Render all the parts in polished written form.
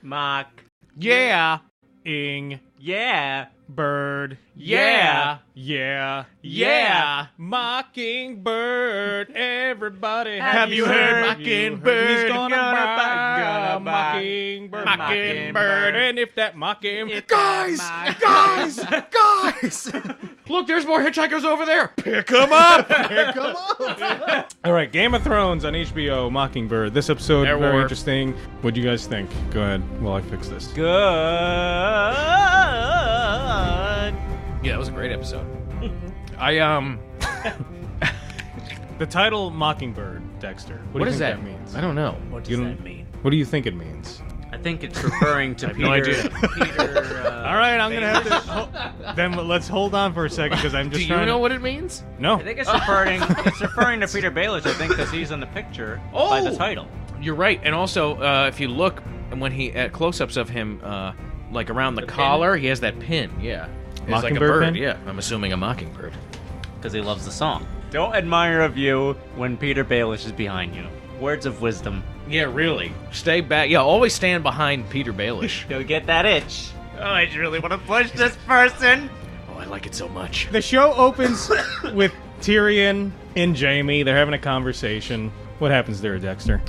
Mock. Yeah. Ing. Yeah. Bird. Yeah. Yeah. Yeah. Mockingbird. Everybody, Have you heard Mockingbird? He's gonna buy Gonna buy Mockingbird. Mockingbird. And if that Mockingbird. Guys! Look, there's more hitchhikers over there. Pick them up! All right, Game of Thrones on HBO, Mockingbird. This episode, There very were- interesting. What do you guys think? Go ahead while I fix this. Good. Yeah, that was a great episode. The title Mockingbird, Dexter. What do What you is think that? that means? I don't know. What You does don't- that mean? What do you think it means? I think it's referring to Peter. no idea. All right, I'm going to have to... Then let's hold on for a second because I'm just Do trying you know to... what it means? No. I think it's referring to Peter Baelish, I think, because he's in the picture by the title. You're right. And also, if you look when he at close-ups of him, like around the The collar, he has that pin. Yeah, it's like a Mockingbird bird. pin? Yeah, I'm assuming a mockingbird. Because he loves the song. Don't admire a view when Peter Baelish is behind you. Words of wisdom. Yeah, really. Stay back. Yeah, always stand behind Peter Baelish. You'll get that itch. Oh, I really want to push this person. Oh, I like it so much. The show opens with Tyrion and Jaime. They're having a conversation. What happens there, Dexter?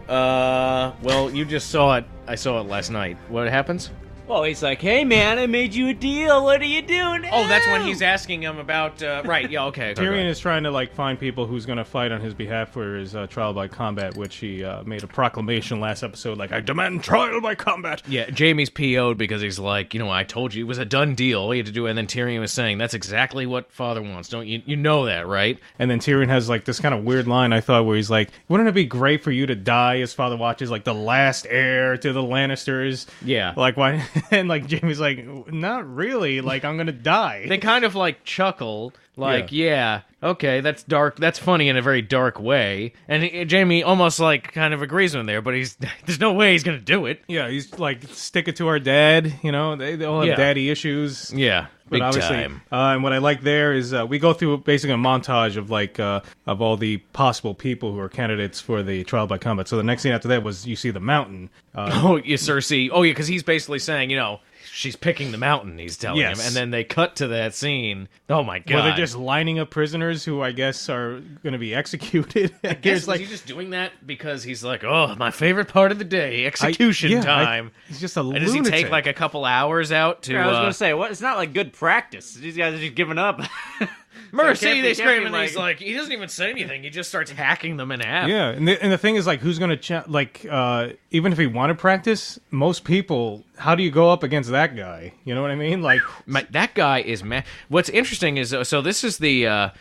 Well, you just saw it. I saw it last night. What happens? Well, he's like, hey, man, I made you a deal. What are you doing? Oh, that's when he's asking him about. Right. Yeah. Okay. Tyrion is trying to find people who's going to fight on his behalf for his trial by combat, which he made a proclamation last episode, I demand trial by combat. Yeah, Jaime's PO'd because he's like, I told you it was a done deal. All you had to do, and then Tyrion was saying, that's exactly what Father wants. Don't you? You know that, right? And then Tyrion has this kind of weird line, I thought, where he's like, wouldn't it be great for you to die as Father watches, the last heir to the Lannisters? Yeah. Why? And Jaime's like, not really. I'm going to die. They kind of chuckle, yeah, okay, that's dark. That's funny in a very dark way. And Jaime almost kind of agrees with him there, but there's no way he's gonna do it. Yeah, he's stick it to our dad. They all have daddy issues. Yeah, But obviously, time. And what I like there is we go through basically a montage of all the possible people who are candidates for the trial by combat. So the next scene after that was you see the mountain. Cersei. Oh, yeah, because he's basically saying, she's picking the mountain, he's telling him. And then they cut to that scene. Oh, my God. Where they're just lining up prisoners who I guess are going to be executed. I guess, is he just doing that because he's like, oh, my favorite part of the day, execution time. He's just a and lunatic. does he take a couple hours out to... I was going to say, it's not good practice. These guys are just giving up. Mercy, they scream, and he's like, he doesn't even say anything. He just starts hacking them in half. Yeah, and the thing is, who's going to, even if he wanted practice, most people, how do you go up against that guy? You know what I mean? That guy is mad. What's interesting is, so this is the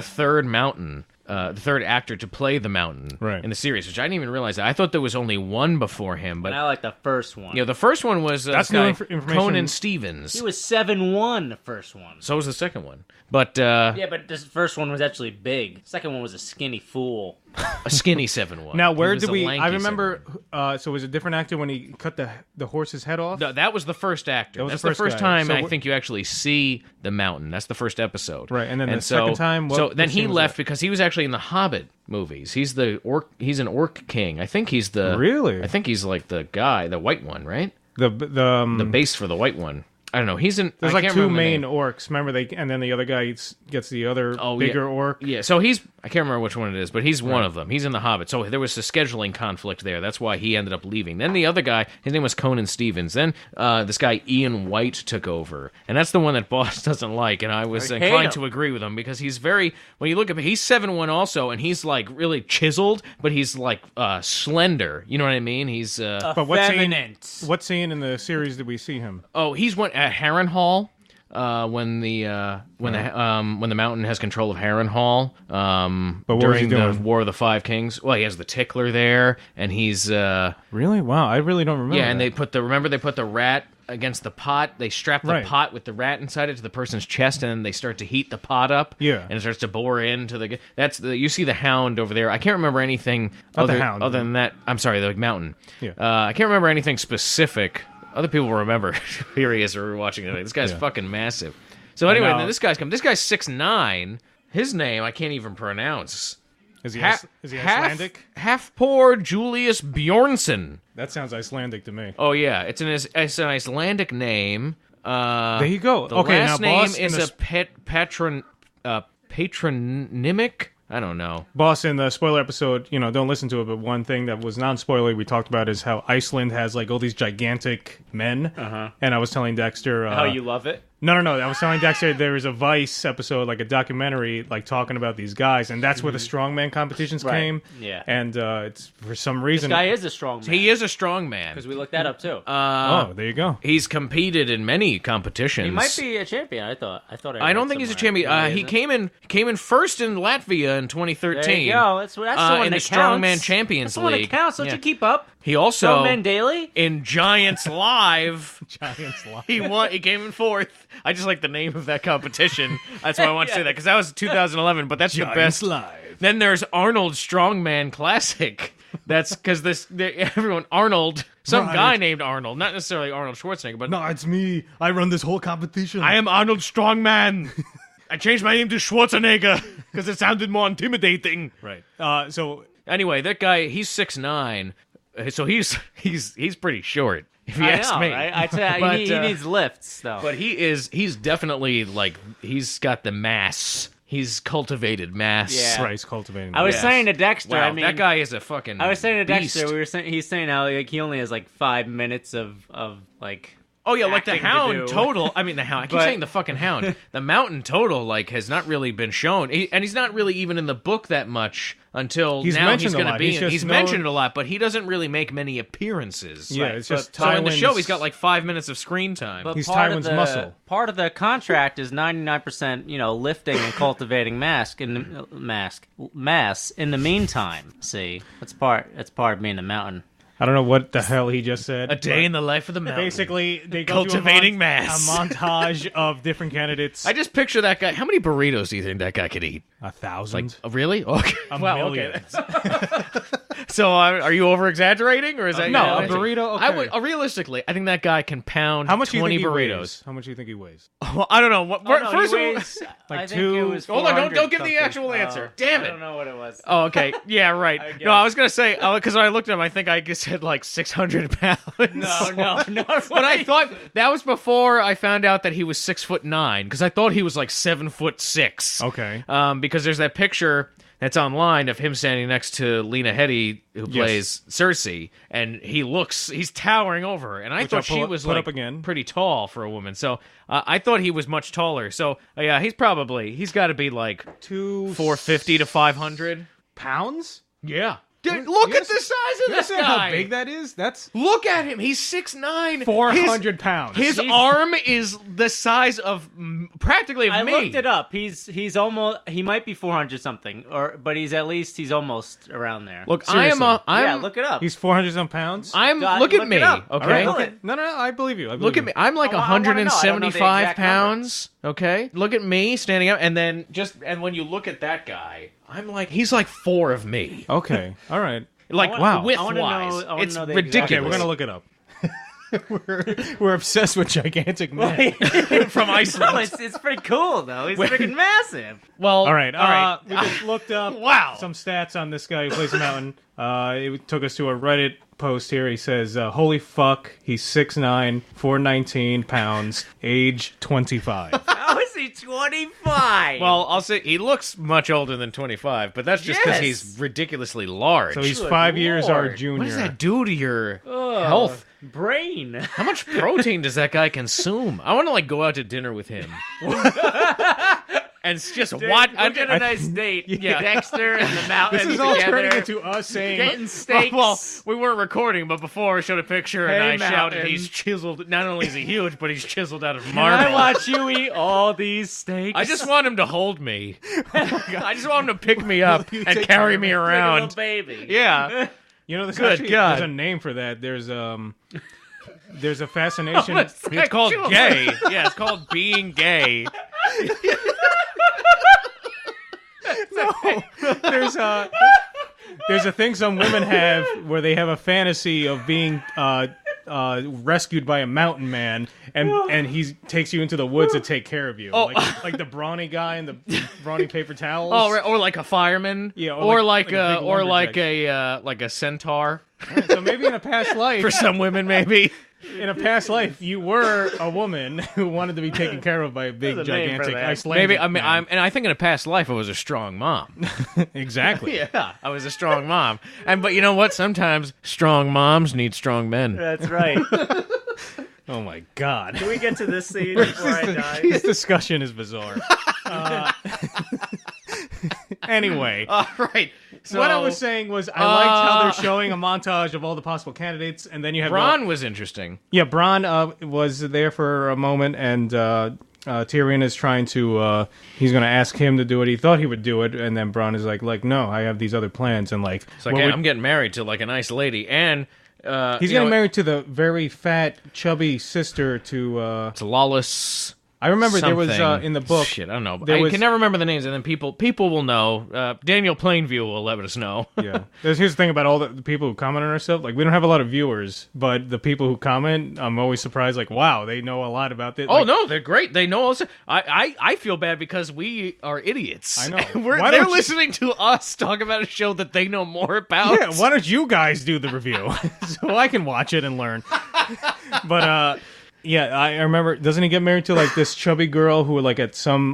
third mountain. The third actor to play the mountain in the series, which I didn't even realize. I thought there was only one before him, but I like the first one. Yeah, the first one was That's this guy, new information. Conan Stevens. He was 7'1", the first one. So was the second one, but yeah, but this first one was actually big. Second one was a skinny fool. a skinny 7'1". Now, where He was did a we? lanky I remember. 7'1". So was a different actor when he cut the horse's head off? No, that was the first actor. That was That's the the first first guy. time So I think you actually see the mountain. That's the first episode. Right, and then the second time, so what then he scene was left that? because he was actually in the Hobbit movies. He's the orc. He's an orc king. I think he's the Really? I think he's the guy, the white one, right? The Base for the white one. I don't know. He's in. There's I can't two remember the main name. orcs. Remember and then the other guy gets the other bigger orc. Yeah, so I can't remember which one it is, but he's one of them. He's in the Hobbit. So there was a scheduling conflict there. That's why he ended up leaving. Then the other guy, his name was Conan Stevens. Then this guy, Ian White, took over. And that's the one that Boss doesn't like. And I was inclined to agree with him because he's when you look at him, he's 7'1" also, and he's really chiseled, but he's slender. You know what I mean? He's... But what scene in the series did we see him? Oh, he's at Harrenhal. When the mountain has control of Harrenhal, But what was during he the doing? War of the Five Kings. Well, he has the tickler there, and he's Really? Wow, I really don't remember. yeah. And that. they put the rat against the pot. They strap the Right. pot with the rat inside it to the person's chest, and then they start to heat the pot up. Yeah. and it starts to bore into the. You see the Hound over there. I can't remember anything Not the other Hound. than that. I'm sorry, the mountain. Yeah. I can't remember anything specific. Other people will remember. Here he is. We're watching it. This guy's fucking massive. So anyway, now- then this guy's 6'9". His name I can't even pronounce. Is he half Icelandic? half poor Julius Bjornsson. That sounds Icelandic to me. Oh yeah, it's an Icelandic name. There you go. The Okay, last now name boss is patronymic. I don't know. Boss, in the spoiler episode, don't listen to it, but one thing that was non-spoilery we talked about is how Iceland has like all these gigantic men. And I was telling Dexter How you love it? No. I was telling Dexter there was a Vice episode, like a documentary, like talking about these guys, and that's where the strongman competitions came. Yeah. And it's for some reason. This guy is a strong man. He is a strong man. Because we looked that up too. There you go. He's competed in many competitions. He might be a champion. I thought. I don't think he's a champion. He came in first in Latvia in 2013. There you go. That's the one in that the counts. Strongman Champions That's the one League. that counts. Don't you keep up? He also Strongman Daily in Giants Live. Giants Live. He won. He came in fourth. I just like the name of that competition. That's why I want to say that because that was 2011. But that's Giants the best. Live. Then there's Arnold Strongman Classic. That's because everyone Arnold, some guy named Arnold, not necessarily Arnold Schwarzenegger, but No, it's me. I run this whole competition. I am Arnold Strongman. I changed my name to Schwarzenegger because it sounded more intimidating. Right. So Anyway, that guy, he's 6'9", so he's pretty short. If you ask me, right? I'd say But, he needs lifts though. but he's definitely like he's got the mass. He's cultivated mass. Yeah. Price cultivating. I was Yes. saying to Dexter. Wow, I mean, that guy is a fucking. I was saying to beast. Dexter. He's saying how like he only has like 5 minutes of like. Oh yeah, like the acting to Hound do. total. I mean the Hound. I keep But- saying the fucking Hound. The Mountain total like has not really been shown, and he's not really even in the book that much until He's now. mentioned He's a going to lot. be. He's just He's known- mentioned it a lot, but he doesn't really make many appearances. Yeah, Right, it's just So in the Tywin's- show, he's got like 5 minutes of screen time. But He's part of Tywin's the, muscle. Part of the contract is 99%, lifting and cultivating mass. In the meantime, see, that's part of being the mountain. I don't know what the hell he just said. A day in the life of the mountain. Basically, they go Cultivating through mass. a montage of different candidates. I just picture that guy. How many burritos do you think that guy could eat? 1,000. Oh, really? Okay. A Wow. million. Okay. So are you over exaggerating, or is that No, a burrito. Okay. I would realistically. I think that guy can pound How much do you 20 think he burritos. weighs? How much do you think he weighs? Well, I don't know. What, Oh, no, first he of all, weighs, like I think two- it was hold on. 400 Don't give me the something. actual answer. Oh, Damn I it. don't know what it was. Oh, okay. Yeah, right. guess. No, I was gonna say because when I looked at him, I think I just said like 600 pounds. No. But I thought that was before I found out that he was 6'9", because I thought he was like 7'6". Okay. Because there's that picture that's online of him standing next to Lena Headey, who plays Cersei, and he's towering over her. And I Which thought I'll she was put like up again. pretty tall for a woman. So I thought he was much taller. So yeah, he's got to be like 450 to 500 pounds? Yeah. Dude, look You at the size of this You know guy. how big that is? That's Look at him. He's 6'9". 400 pounds. His arm is the size of practically of I me. looked it up. He's almost. He might be 400 something, but he's almost around there. Look, Seriously. I'm look it up. He's 400 some pounds. look at look me, it up. okay? All right, Google okay. No, I believe you. Look at me. I'm like I wanna know. I don't know the 175 exact pounds, okay? Look at me standing up, and then when you look at that guy, he's like 4 of me. Okay. All right. Like, I wanna width-wise. know- I wanna It's know the ridiculous. Okay, we're going to look it up. we're obsessed with gigantic men. From Iceland. No, it's pretty cool though. He's freaking massive. Well, All right. We just looked up Wow. some stats on this guy who plays the mountain. It took us to a Reddit post here. He says, holy fuck, he's 6'9", 419 pounds, age 25. How is he 25? Well, I'll say he looks much older than 25, but that's just because Yes. he's ridiculously large. So he's Good 5 years our Lord. junior. What does that do to your health? brain. How much protein does that guy consume? I want to go out to dinner with him. And just watch. We'll get a nice date. Yeah. Dexter and the mountain This is all together. turning into us saying... Getting steaks. Well, we weren't recording, but before I showed a picture and Hey, I shouted, Mountain. "He's chiseled! Not only is he huge, but he's chiseled out of Can marble." I watch you eat all these steaks? I just want him to hold me. I just want him to pick me up and carry me like a little around. baby. Yeah. there's Good actually, God. there's a name for that. There's a fascination... It's called gay. Yeah, it's called being gay. there's a thing some women have where they have a fantasy of being rescued by a mountain man, and he takes you into the woods to take care of you, like the brawny guy and the brawny paper towels. Oh, or like a fireman. Yeah, or like a big like a centaur. Right, so maybe in a past life, For some women, maybe. in a past life, you were a woman who wanted to be taken care of by a big, There's a name for gigantic that. Icelandic Maybe man. I think in a past life I was a strong mom. Exactly. Yeah, I was a strong mom. But you know what? Sometimes strong moms need strong men. That's right. Oh my God. Can we get to this scene before I die? This discussion is bizarre. Anyway, Right. So what I was saying was I liked how they're showing a montage of all the possible candidates, and then you have Bronn was interesting. Yeah, Bronn was there for a moment, and Tyrion is trying to. He's going to ask him to do it. He thought he would do it, and then Bronn is like, no, I have these other plans, and like, It's like, hey, I'm getting married to like a nice lady, and he's getting married to the very fat, chubby sister to. to Lawless. I remember there was something. in the book. Shit, I don't know. there I was- can never remember the names, and then people will know. Daniel Plainview will let us know. Yeah, here's the thing about all the people who comment on our stuff. Like, we don't have a lot of viewers, but the people who comment, I'm always surprised. Like, wow, they know a lot about this. Oh Like, no, they're great. They know also. I feel bad because we are idiots. I know. They're Why don't you- listening to us talk about a show that they know more about. yeah, why don't you guys do the review so I can watch it and learn? But yeah, I remember. Doesn't he get married to like this chubby girl who like at some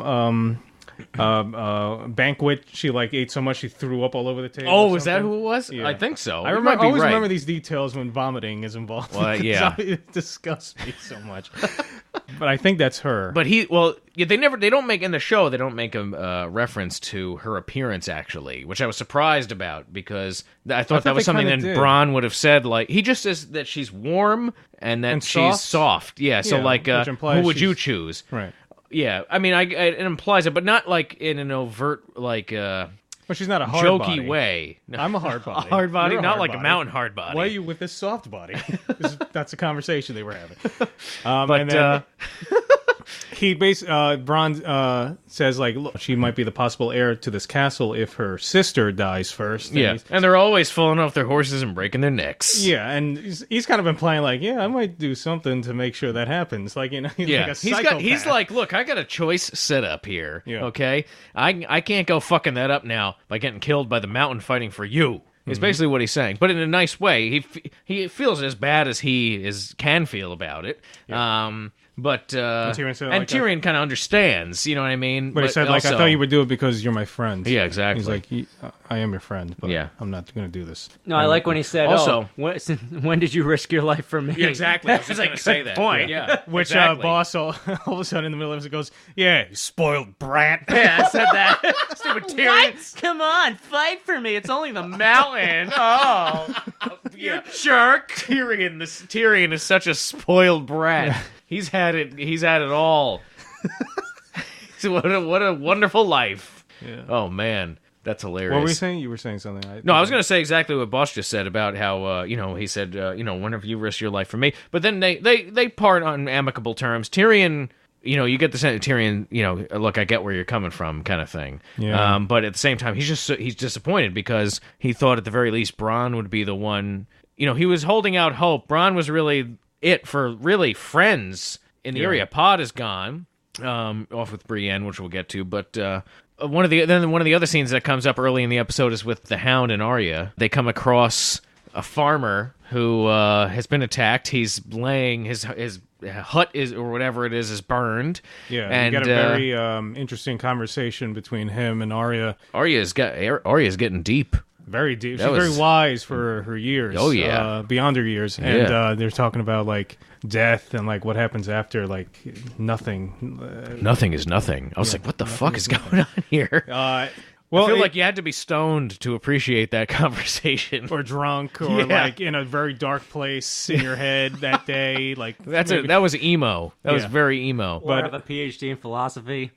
banquet she like ate so much she threw up all over the table? Oh, or is that something? who it was? Yeah. I think so. I You remember. might be Always right. remember these details when vomiting is involved. Well, because yeah. it disgusts me so much. But I think that's her. But they don't make in the show. They don't make a reference to her appearance actually, which I was surprised about because I thought that was they something that kinda did. Bronn would have said. Like he just says that she's warm and that And she's soft? soft. Yeah. So Yeah, like, which implies who would you she's- choose? Right. Yeah. I mean, it implies it, but not like in an overt like But she's not a hard jokey body. way. No. I'm a hard body. A hard body, You're a not hard like body. a mountain hard body. Why are you with this soft body? That's a conversation they were having. But and then Bronn says like, look, she might be the possible heir to this castle if her sister dies first. And yeah, and they're always falling off their horses and breaking their necks. yeah, and he's kind of implying like, yeah, I might do something to make sure that happens. Like, you know, he's Yeah, like a psychopath. he's like, look, I got a choice set up here. Yeah. Okay, I can't go fucking that up now by getting killed by the mountain fighting for you. Is basically what he's saying, but in a nice way. He feels as bad as he can feel about it. But Tyrion said it and like that. Tyrion kind of understands, you know what I mean? But he said, like, I also- thought you would do it because you're my friend. Yeah, exactly. He's like, I am your friend, but Yeah. I'm not going to do this. No, I like when he said, Also- when did you risk your life for me? Yeah, exactly. I was just That's a going to say good that. point. Yeah, Which exactly. boss all of a sudden in the middle of it goes, yeah, you spoiled brat. Yeah, I said that. Stupid Tyrion. What? Come on, fight for me. It's only the mountain. Oh, You jerk! Tyrion is such a spoiled brat. He's had it all. So what a wonderful life. Yeah. Oh man, that's hilarious. What were you saying? You were saying something. No, I was going to say exactly what Boss just said about how he said whenever you risk your life for me, but then they part on amicable terms. Tyrion. You get the sense Tyrion, look, I get where you're coming from, kind of thing. Yeah. But at the same time, he's disappointed because he thought at the very least Bronn would be the one. He was holding out hope. Bronn was really it for really friends in the area. Pod is gone, off with Brienne, which we'll get to. But one of the other scenes that comes up early in the episode is with the Hound and Arya. They come across a farmer who has been attacked. He's laying his hut or whatever it is burned. Yeah, and you got a very interesting conversation between him and Arya. Arya's getting deep. Very deep. That She's was- very wise for her years. Oh, yeah. beyond her years, and they're talking about like death and like what happens after like nothing. Nothing is nothing. I was like, what the fuck is going on here? Well, I feel like you had to be stoned to appreciate that conversation. or drunk, or Yeah. like in a very dark place in your head that day. Like That was emo. That was Yeah. very emo. or But- have a PhD in philosophy.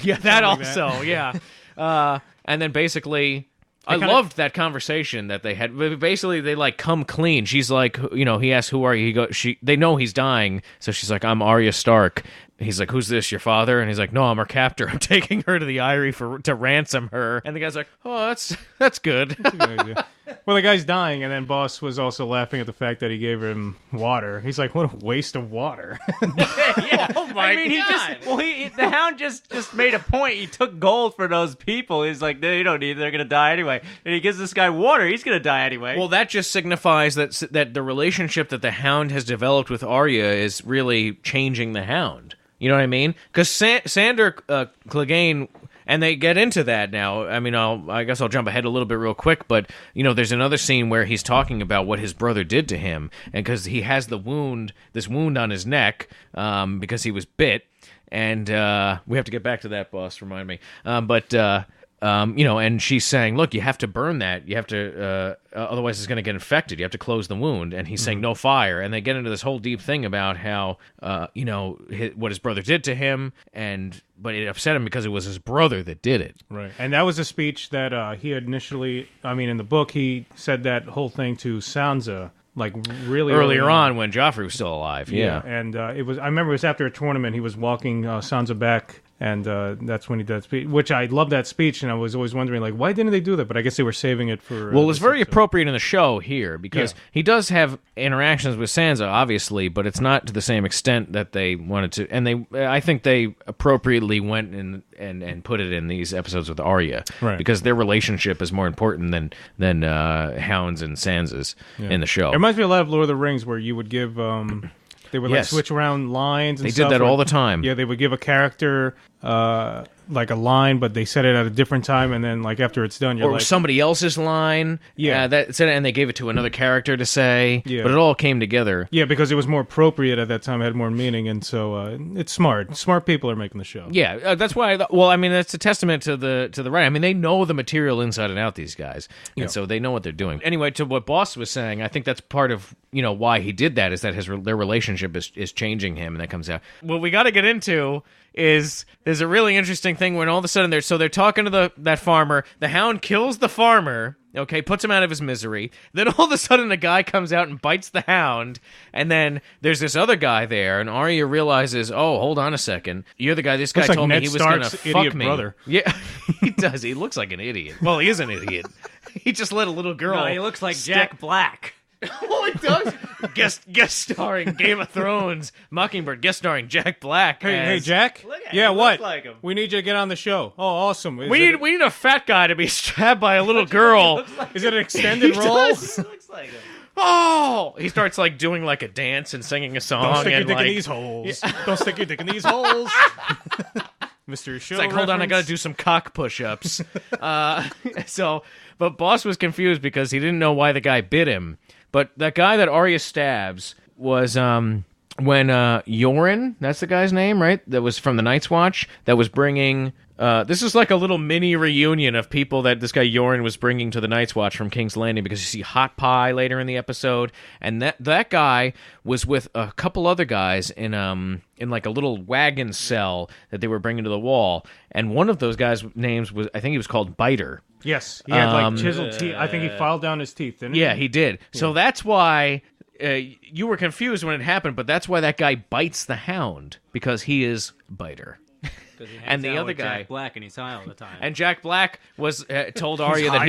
Yeah, that like also. Yeah. And then basically, I loved that conversation that they had. Basically, they like come clean. She's like, he asks, "Who are you?" They know he's dying, so she's like, "I'm Arya Stark." He's like, "Who's this? Your father?" And he's like, "No, I'm her captor. I'm taking her to the Eyrie to ransom her." And the guy's like, "Oh, that's good." Well, the guy's dying, and then Boss was also laughing at the fact that he gave him water. He's like, "What a waste of water!" Yeah. Oh my He God. the Hound just made a point. He took gold for those people. He's like, no, you don't need it. They're gonna die anyway. And he gives this guy water. He's gonna die anyway. Well, that just signifies that the relationship that the Hound has developed with Arya is really changing the Hound. You know what I mean? Because Sandor Clegane, and they get into that now. I mean, I guess I'll jump ahead a little bit real quick, but there's another scene where he's talking about what his brother did to him, and because he has this wound on his neck, because he was bit, and we have to get back to that, boss. Remind me, and she's saying, look, you have to burn that. You have to, otherwise it's going to get infected. You have to close the wound. And he's saying, no fire. And they get into this whole deep thing about how, what his brother did to him. But it upset him because it was his brother that did it. Right. And that was a speech that he initially, in the book, he said that whole thing to Sansa. Like really earlier on when Joffrey was still alive, yeah. And I remember it was after a tournament. He was walking Sansa back, and that's when he did that speech. Which I love that speech, and I was always wondering, like, why didn't they do that? But I guess they were saving it for. Well, it's very appropriate in the show here because he does have interactions with Sansa, obviously, but it's not to the same extent that they wanted to. And I think they appropriately went and put it in these episodes with Arya, right? Because their relationship is more important than Hound's and Sansa's in the show. It reminds me a lot of Lord of the Rings, where you would give they would like switch around lines. And they did that all the time. Yeah, they would give a character like a line, but they said it at a different time, and then like after it's done, or somebody else's line. Yeah, that said, and they gave it to another character to say. Yeah, but it all came together. Yeah, because it was more appropriate at that time. It had more meaning, and so it's smart. Smart people are making the show. Yeah, that's why. That's a testament to the writing. I mean, they know the material inside and out. These guys, and so they know what they're doing. Anyway, to what Boss was saying, I think that's part of why he did that is that their relationship is changing him, and that comes out. What we got to get into is there's a really interesting thing when all of a sudden they're talking to that farmer. The Hound kills the farmer, okay, puts him out of his misery. Then all of a sudden a guy comes out and bites the Hound, and then there's this other guy there, and Arya realizes, oh, hold on a second, you're the guy. This guy told me he was going to fuck me. Brother. Yeah, he does. He looks like an idiot. Well, he is an idiot. He just let a little girl. No, he looks like Jack Black. Oh, it does. Guest starring Game of Thrones, Mockingbird, guest starring Jack Black. Hey, Jack. What? Like him. We need you to get on the show. Oh, awesome. We need a fat guy to be stabbed by a little girl. Is it an extended role? He looks like him. Oh, he starts like doing like a dance and singing a song. Don't stick your and dick in these holes. Yeah. Don't stick your dick in these holes. Mr. Show. It's like, hold on, I gotta do some cock push-ups. But Boss was confused because he didn't know why the guy bit him. But that guy that Arya stabs was when Yoren, that's the guy's name, right? That was from the Night's Watch, that was bringing... this is like a little mini reunion of people that this guy Yoren was bringing to the Night's Watch from King's Landing, because you see Hot Pie later in the episode, and that guy was with a couple other guys in like a little wagon cell that they were bringing to the wall, and one of those guys' names was, I think he was called Biter. Yes, he had like chiseled teeth. I think he filed down his teeth, didn't he? Yeah, he did. Yeah. So that's why you were confused when it happened, but that's why that guy bites the Hound, because he is Biter. And the other guy, Jack Black, and he's high all the time. And Jack Black was told Arya that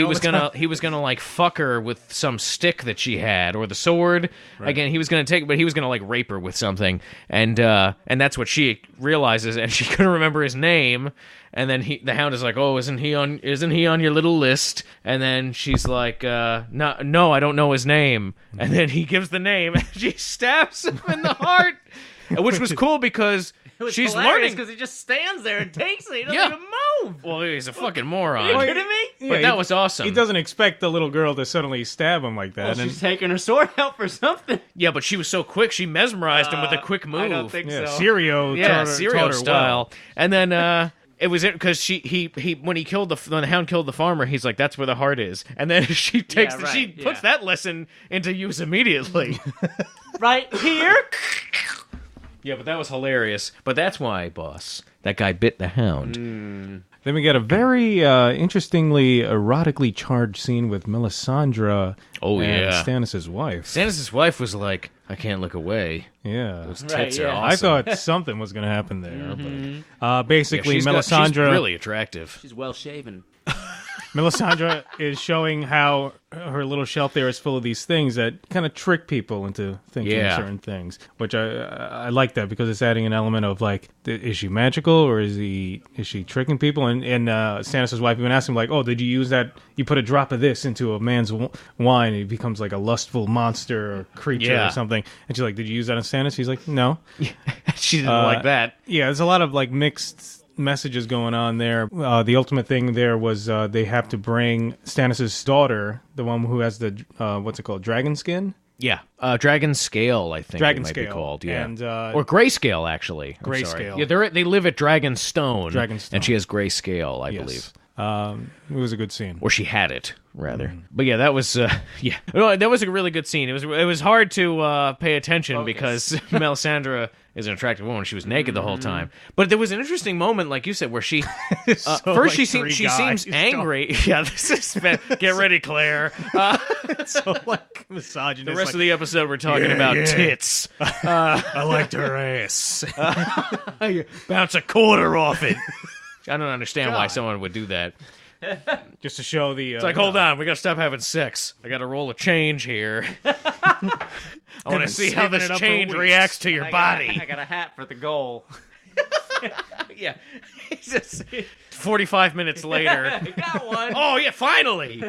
he was gonna like fuck her with some stick that she had, or the sword. Right. Again, he was gonna take, but he was gonna like rape her with something, and that's what she realizes, and she couldn't remember his name. And then the Hound is like, "Oh, isn't he on your little list?" And then she's like, "No, I don't know his name." And then he gives the name, and she stabs him in the heart, which was cool because she's learning, because he just stands there and takes it. He doesn't even move. Well, he's a fucking moron. Are you kidding me? But that was awesome. He doesn't expect the little girl to suddenly stab him like that. Well, she's taking her sword out for something. Yeah, but she was so quick, she mesmerized him with a quick move. I don't think so. Syrio style. Well. And then it was because when the Hound killed the farmer, he's like, that's where the heart is. And then she puts that lesson into use immediately. Right here. Yeah, but that was hilarious. But that's why, boss, that guy bit the Hound. Then we get a very interestingly erotically charged scene with Melisandre and Stannis' wife. Stannis' wife was like, I can't look away. Yeah. Those tits are awesome. I thought something was going to happen there. But, basically, she's Melisandre... she's really attractive. She's well-shaven. Melisandre is showing how her little shelf there is full of these things that kind of trick people into thinking certain things, which I like that because it's adding an element of like, is she magical or is she tricking people? And Stannis' wife even asked him like, oh, did you use that? You put a drop of this into a man's wine and he becomes like a lustful monster or creature or something. And she's like, did you use that on Stannis? He's like, no. She didn't like that. Yeah, there's a lot of like mixed messages going on there. The ultimate thing there was they have to bring Stannis' daughter, the one who has the what's it called, dragon skin? Yeah, dragon scale, I think Dragon it might scale. be called. Yeah, And, or grayscale actually. Grayscale. Yeah, they live at Dragonstone. Dragonstone. And she has grayscale, I believe. It was a good scene. Or she had it, rather. But yeah, that was that was a really good scene. It was hard to pay attention because Melisandre is an attractive woman. She was naked the whole time. But there was an interesting moment, like you said, where she first she seems angry. Yeah, this is get ready, Claire. So like misogynist. The rest of the episode we're talking about tits. I liked her ass. Bounce a quarter off it. I don't understand why someone would do that. Just to show the. It's like, hold on, we gotta stop having sex. I gotta roll a change here. I want to see how this change reacts to your body. I got a hat for the goal. Yeah. 45 minutes later. Got one. Oh, yeah, finally.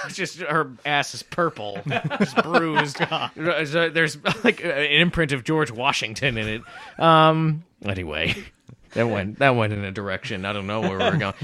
Just her ass is purple. Just bruised. There's like an imprint of George Washington in it. Anyway, that went in a direction. I don't know where we're going.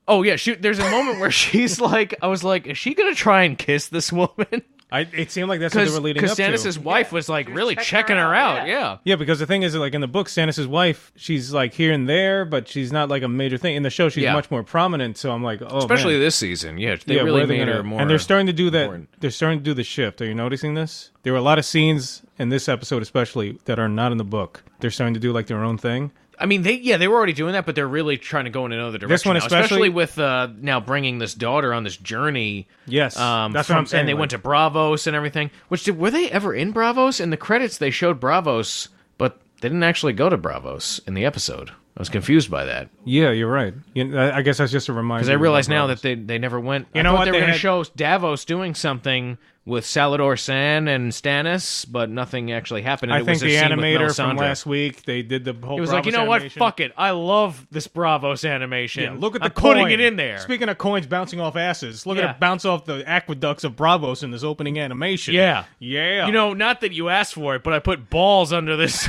Oh, yeah, there's a moment where she's like, I was like, is she going to try and kiss this woman? It seemed like that's what they were leading up to. Because Stannis' wife was like really checking her out. Yeah. Yeah, because the thing is, like in the book, Stannis' wife, she's like here and there, but she's not like a major thing. In the show, she's much more prominent. So I'm like, oh, especially man. this season. Yeah, they really made her more. And they're starting to do that. important. They're starting to do the shift. Are you noticing this? There were a lot of scenes in this episode, especially, that are not in the book. They're starting to do like their own thing. I mean, they were already doing that, but they're really trying to go in another direction. This one now, especially with now bringing this daughter on this journey. Yes, that's what I'm saying. And they went to Bravos and everything. Were they ever in Bravos? In the credits, they showed Bravos, but they didn't actually go to Bravos in the episode. I was confused by that. Yeah, you're right. I guess that's just a reminder. Because I realize now that they never went. You know what? They were going to show Davos doing something with Salador San and Stannis, but nothing actually happened. I think the animator from last week, they did the whole. He was Bravos like, you know animation. what? Fuck it. I love this Bravos animation. Yeah, look at the I'm putting coin. it in there. Speaking of coins bouncing off asses, look at it bounce off the aqueducts of Bravos in this opening animation. Yeah. Yeah. You know, not that you asked for it, but I put balls under this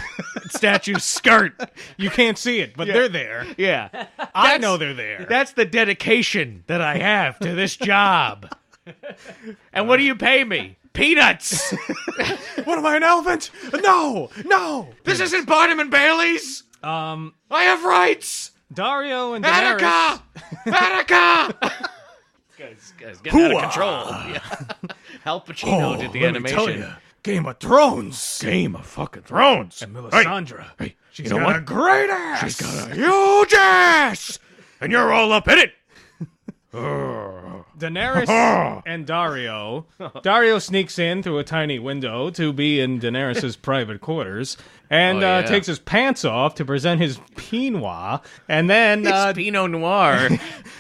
statue's skirt. You can't see it, but they're there. Yeah. I know they're there. That's the dedication that I have to this job. And what do you pay me? Peanuts! What am I, an elephant? No! This isn't Barnum and Bailey's! I have rights! Dario and Daenerys. Attica! This guy's getting out of control. Yeah. Al Pacino did the animation. Game of Thrones. Game of fucking Thrones. And Melisandre. Hey, she's you know got what? a great ass. She's got a huge ass! And you're all up in it! Daenerys and Daario. Daario sneaks in through a tiny window to be in Daenerys' private quarters and takes his pants off to present his Pinot. And then Pinot Noir.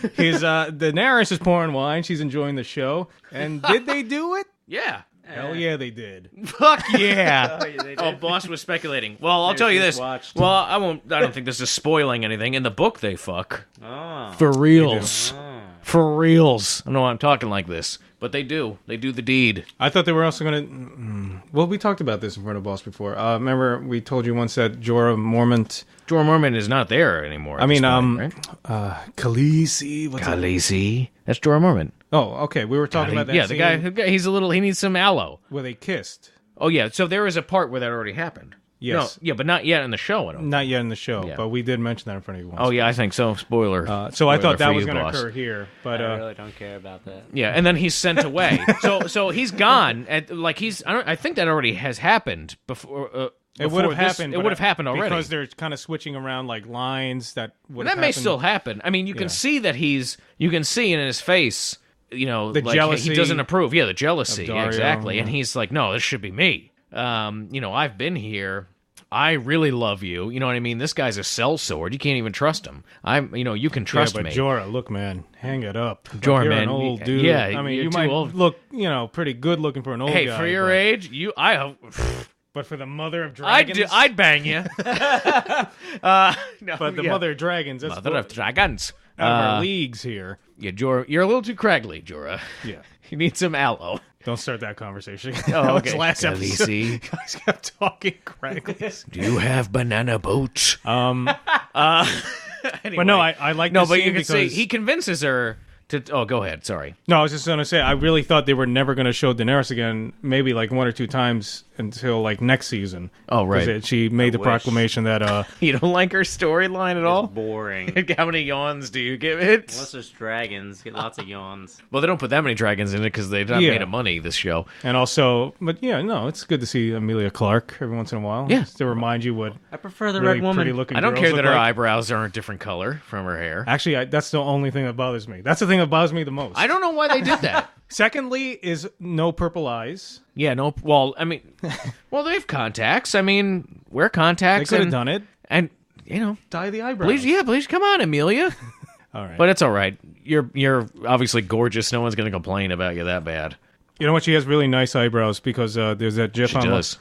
Daenerys is pouring wine. She's enjoying the show. And did they do it? Yeah. Hell yeah, they did. Fuck yeah. Oh, yeah, they did. Oh, boss was speculating. Well, I'll tell you just this. watched. Well, I don't think this is spoiling anything. In the book, they fuck. Oh. For reals. For reals. I don't know why I'm talking like this, but they do. They do the deed. I thought they were also going to... Well, we talked about this in front of Boss before. Remember, we told you once that Jorah Mormont... Jorah Mormont is not there anymore. I mean, right? Khaleesi... Khaleesi. That's Jorah Mormont. Oh, okay. We were talking about that Yeah, scene the guy, he needs some aloe. where they kissed. Oh, yeah, so there is a part where that already happened. Yes. No, yeah, but not yet in the show, I don't think. Not yet in the show, Yeah. but we did mention that in front of you once. Oh, yeah, I think so. Spoiler. So I Spoiler thought that for was you, going to boss. occur here, but I really don't care about that. Yeah, and then he's sent away. So he's gone. I think that already has happened before. it would have happened. It would have happened already because they're kind of switching around like lines that would. That may still happen. I mean, you can see that you can see in his face, you know, The like jealousy he doesn't approve. Yeah, the jealousy, of Daario, exactly. yeah. And he's like, no, this should be me. You know, I've been here. I really love you. You know what I mean? This guy's a sellsword. You can't even trust him. You can trust but me. Jorah, look, man, hang it up. Jorah, you're man, an old dude. yeah, I mean, you're you too might old. look, pretty good looking for an old guy. Hey, for your but, age, but for the mother of dragons, I'd bang you. but the mother of dragons, that's Mother of dragons. out of our leagues here. Yeah, Jorah, you're a little too craggly, Jorah. Yeah. You need some aloe. Don't start that conversation. Oh, That was okay. last episode. Khaleesi. You guys kept talking cragglies. Do you have banana boats? Anyway. But no, I like No, this but scene you can see because he convinces her to. Oh, go ahead. Sorry. No, I was just gonna say I really thought they were never gonna show Daenerys again. Maybe like 1 or 2 times until like next season. Oh, right. 'Cause she made the wish. proclamation that You don't like her storyline at It's all? boring. How many yawns do you give it? Unless there's dragons, get lots of yawns. Well, they don't put that many dragons in it because they've not Yeah. made of money this show. and also, but yeah, no, it's good to see Emilia Clarke every once in a while. Yeah. Just to remind you what I prefer the really red woman. pretty looking. I don't girls care look that her like. eyebrows aren't a different color from her hair. Actually, that's the only thing that bothers me. That's the thing that bothers me the most. I don't know why they did that. Secondly, is no purple eyes. Yeah, no. Well, I mean, they have contacts. I mean, wear They contacts. could have and, done it. And Dye the eyebrows. please come on, Amelia. All right. But it's all right. You're obviously gorgeous. No one's gonna complain about you that bad. You know what? She has really nice eyebrows because there's that GIF does.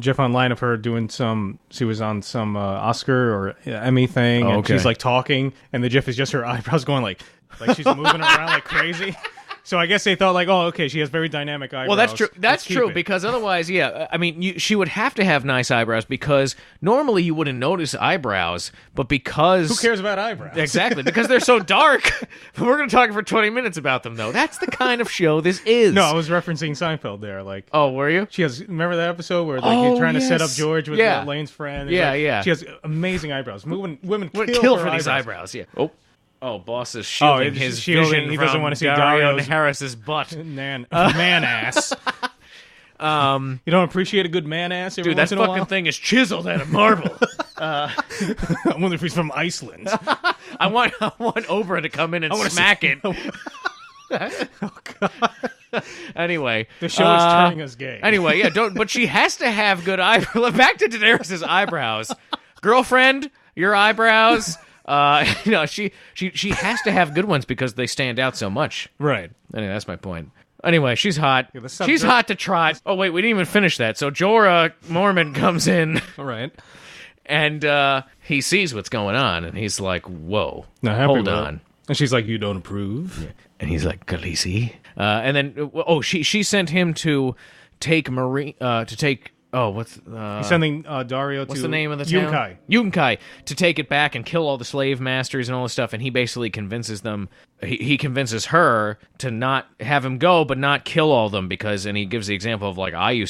GIF online of her doing some. She was on some Oscar or Emmy thing, Oh, and okay. she's like talking, and the GIF is just her eyebrows going like she's moving around like crazy. So I guess they thought like, oh, okay, she has very dynamic eyebrows. Well, that's true. Let's That's keep true it. because otherwise, yeah. I mean, she would have to have nice eyebrows because normally you wouldn't notice eyebrows, but because Who cares about eyebrows? Exactly, because they're so dark. We're going to talk for 20 minutes about them, though. That's the kind of show this is. No, I was referencing Seinfeld there. Like, Oh, were you? she has. Remember that episode where like Oh, you're trying to set up yes. George with Yeah. Lane's friend? Yeah, Like, yeah. She has amazing eyebrows. Women Would kill, kill for these eyebrows. Yeah. Oh, boss is shielding it's his shielding. vision He doesn't from want to see Dario and Dario's- Harris's butt. Man ass. You don't appreciate a good man ass every Dude, that once in a fucking while? thing is chiseled out of marble. I wonder if he's from Iceland. I want Oberyn to come in and wanna smack it. Anyway, The show is turning us gay. Anyway, yeah, but she has to have good eyebrows. Back to Daenerys' eyebrows. Girlfriend, your eyebrows. She has to have good ones because they stand out so much. Right. Anyway, that's my point. Anyway, she's hot. let's stop She's dr- hot to trot. Oh, wait, we didn't even finish that. So Jorah Mormont comes in All right. and he sees what's going on and he's like, whoa, Not happy hold with it. on. And she's like, you don't approve? And he's like, Khaleesi. And then, she sent him to take what's He's sending Daario to... what's the name of the town? Yunkai. Yunkai, to take it back and kill all the slave masters and all this stuff. And he basically convinces them, he convinces her to not have him go, but not kill all of them and he gives the example of like, I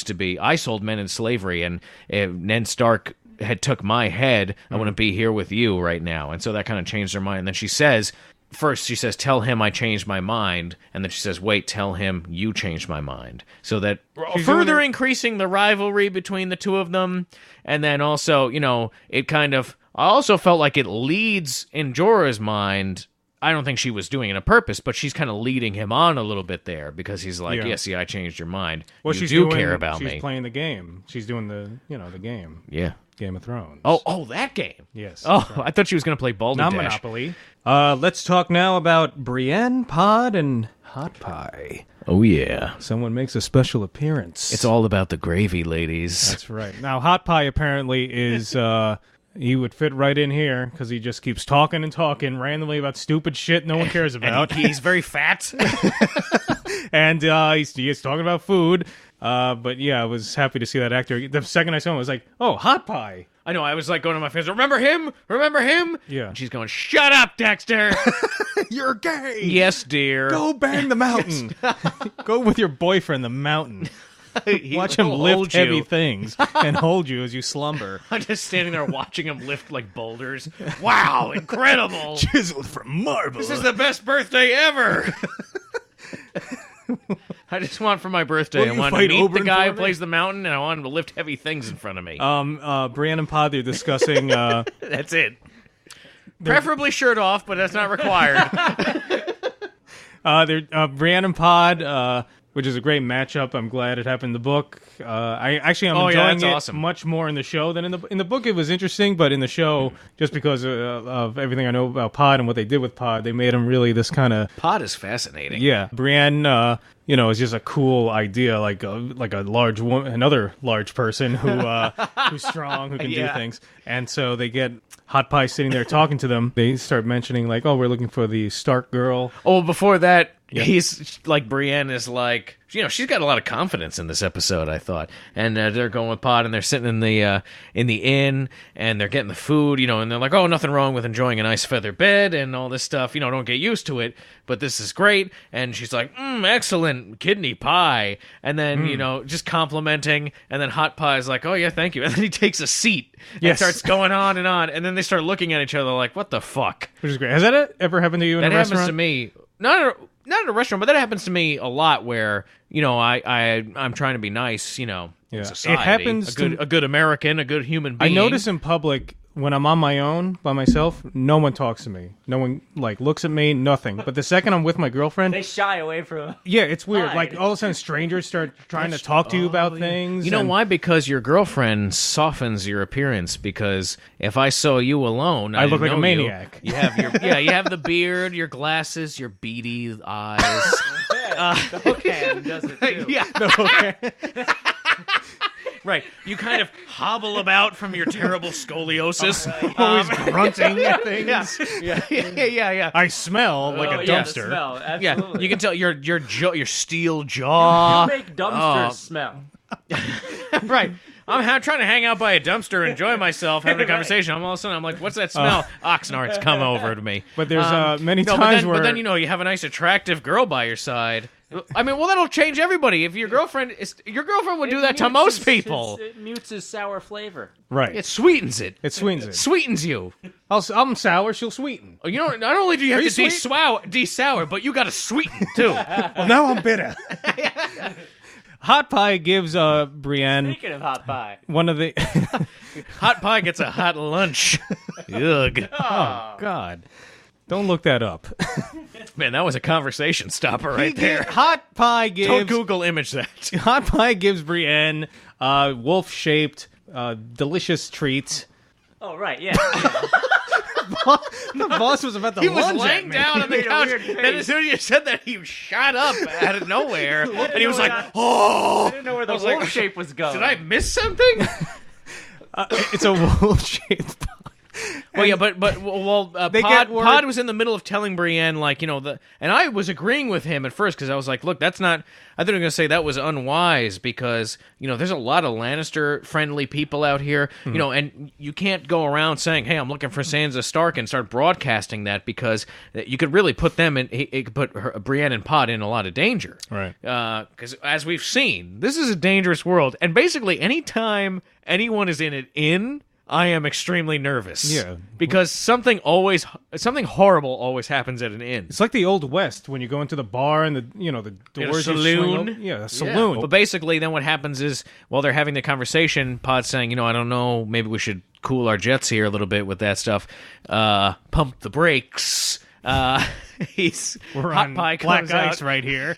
sold men in slavery and Ned Stark had took my head. I wouldn't be here with you right now. And so that kind of changed her mind. And then she says, tell him I changed my mind. And then she says, wait, tell him you changed my mind. So that She's further doing it- increasing the rivalry between the two of them. And then also, it kind of, I also felt like it leads in Jorah's mind. I don't think she was doing it on purpose, but she's kind of leading him on a little bit there because he's like, Yeah. yeah, see, I changed your mind. Well, you she's do doing, care about she's me. playing the game. She's doing the game. Yeah. Game of Thrones. Oh, that game. Yes. Oh, I thought she was going to play Balderdash. Not Monopoly. Let's talk now about Brienne, Pod, and Hot Pie. Oh, yeah. Someone makes a special appearance. It's all about the gravy, ladies. That's right. Now, Hot Pie apparently is... he would fit right in here because he just keeps talking and talking randomly about stupid shit no one cares about. He's very fat. And he's talking about food. But yeah, I was happy to see that actor. The second I saw him, I was like, oh, Hot Pie. I know, I was like going to my friends, remember him? Remember him? Yeah. And she's going, shut up, Dexter. You're gay. Yes, dear. Go bang the mountain. Go with your boyfriend, the mountain. Watch him will lift hold heavy you. things and hold you as you slumber. I'm just standing there watching him lift like boulders. Wow, incredible. Chiseled from marble. This is the best birthday ever. I just want for my birthday, Will I you want to fight meet the Oberyn guy for who me? plays the mountain, and I want him to lift heavy things in front of me. Brienne and Pod, they're discussing... That's it. Preferably shirt off, but that's not required. Brienne and Pod, which is a great matchup. I'm glad it happened in the book. I'm enjoying that's it awesome. much more in the show than in the book. It was interesting, but in the show, just because of everything I know about Pod and what they did with Pod, they made him really this kind of Pod is fascinating. yeah. Brienne, is just a cool idea, like a large woman, another large person who's strong, who can do things. And so they get Hot Pie sitting there talking to them. They start mentioning like, oh, we're looking for the Stark girl. Oh, before that, he's like, Brienne is like, she's got a lot of confidence in this episode, I thought. And they're going with Pod, and they're sitting in the inn, and they're getting the food, and they're like, oh, nothing wrong with enjoying a nice feather bed and all this stuff. Don't get used to it, but this is great. And she's like, excellent kidney pie. And then, just complimenting. And then Hot Pie's like, oh, yeah, thank you. And then he takes a seat and starts going on. And then they start looking at each other like, what the fuck? Which is great. Has that ever happened to you in a restaurant? That happens to me. Not in a restaurant, but that happens to me a lot where, I'm trying to be nice, in society. It happens a good American, a good human being. I notice in public, when I'm on my own, by myself, no one talks to me. No one, looks at me, nothing. But the second I'm with my girlfriend... They shy away from... Yeah, it's weird. Like, all of a sudden, strangers start trying to talk to you about things. You know why? Because your girlfriend softens your appearance. Because if I saw you alone... I look like a maniac. You have you have the beard, your glasses, your beady eyes. The hook hand does it, too. Yeah. The hook hand. Right, you kind of hobble about from your terrible scoliosis, Always grunting at things. Yeah. I smell like a Yeah, dumpster. the smell, absolutely. Yeah, you can tell your steel jaw. You make dumpsters smell. Right. I'm trying to hang out by a dumpster, enjoy myself, having a conversation. All of a sudden, I'm like, what's that smell? Oxnard's come over to me. But there's many times where... But then, you have a nice, attractive girl by your side. I mean, well, that'll change everybody. If your girlfriend would do that to most people. It mutes his sour flavor. Right. It sweetens it. It sweetens it. Sweetens you. I'm sour, she'll sweeten. Not only do you have you to de-sour, but you got to sweeten, too. Well, now I'm bitter. Hot Pie gives Brienne... Speaking of Hot Pie. One of the... Hot Pie gets a hot lunch. Ugh. Oh, God. Don't look that up. Man, that was a conversation stopper right there. Hot Pie gives... Don't Google image that. Hot Pie gives Brienne wolf-shaped, delicious treats. Oh, right, yeah. The boss was about to He was lunge laying at me. down on the couch, and as soon as you said that, he shot up out of nowhere, and he was like, "Oh!" I didn't know where the I was like, wolf shape was going. Did I miss something? It's a wolf-shaped pie. Well, yeah, but Pod was in the middle of telling Brienne, and I was agreeing with him at first because I was like, look, that's not. I thought I was going to say that was unwise because there's a lot of Lannister friendly people out here, and you can't go around saying, hey, I'm looking for Sansa Stark and start broadcasting that because you could really put them in. It could put Brienne and Pod in a lot of danger, Right? Because as we've seen, this is a dangerous world, and basically anytime anyone is in it, I am extremely nervous. Yeah. Because something horrible always happens at an inn. It's like the Old West when you go into the bar and the doors In a swing saloon. open. Yeah, a saloon. But basically, then what happens is, while they're having the conversation, Pod's saying, I don't know, maybe we should cool our jets here a little bit with that stuff. Pump the brakes. We're Hot on Pie black comes ice out. right here.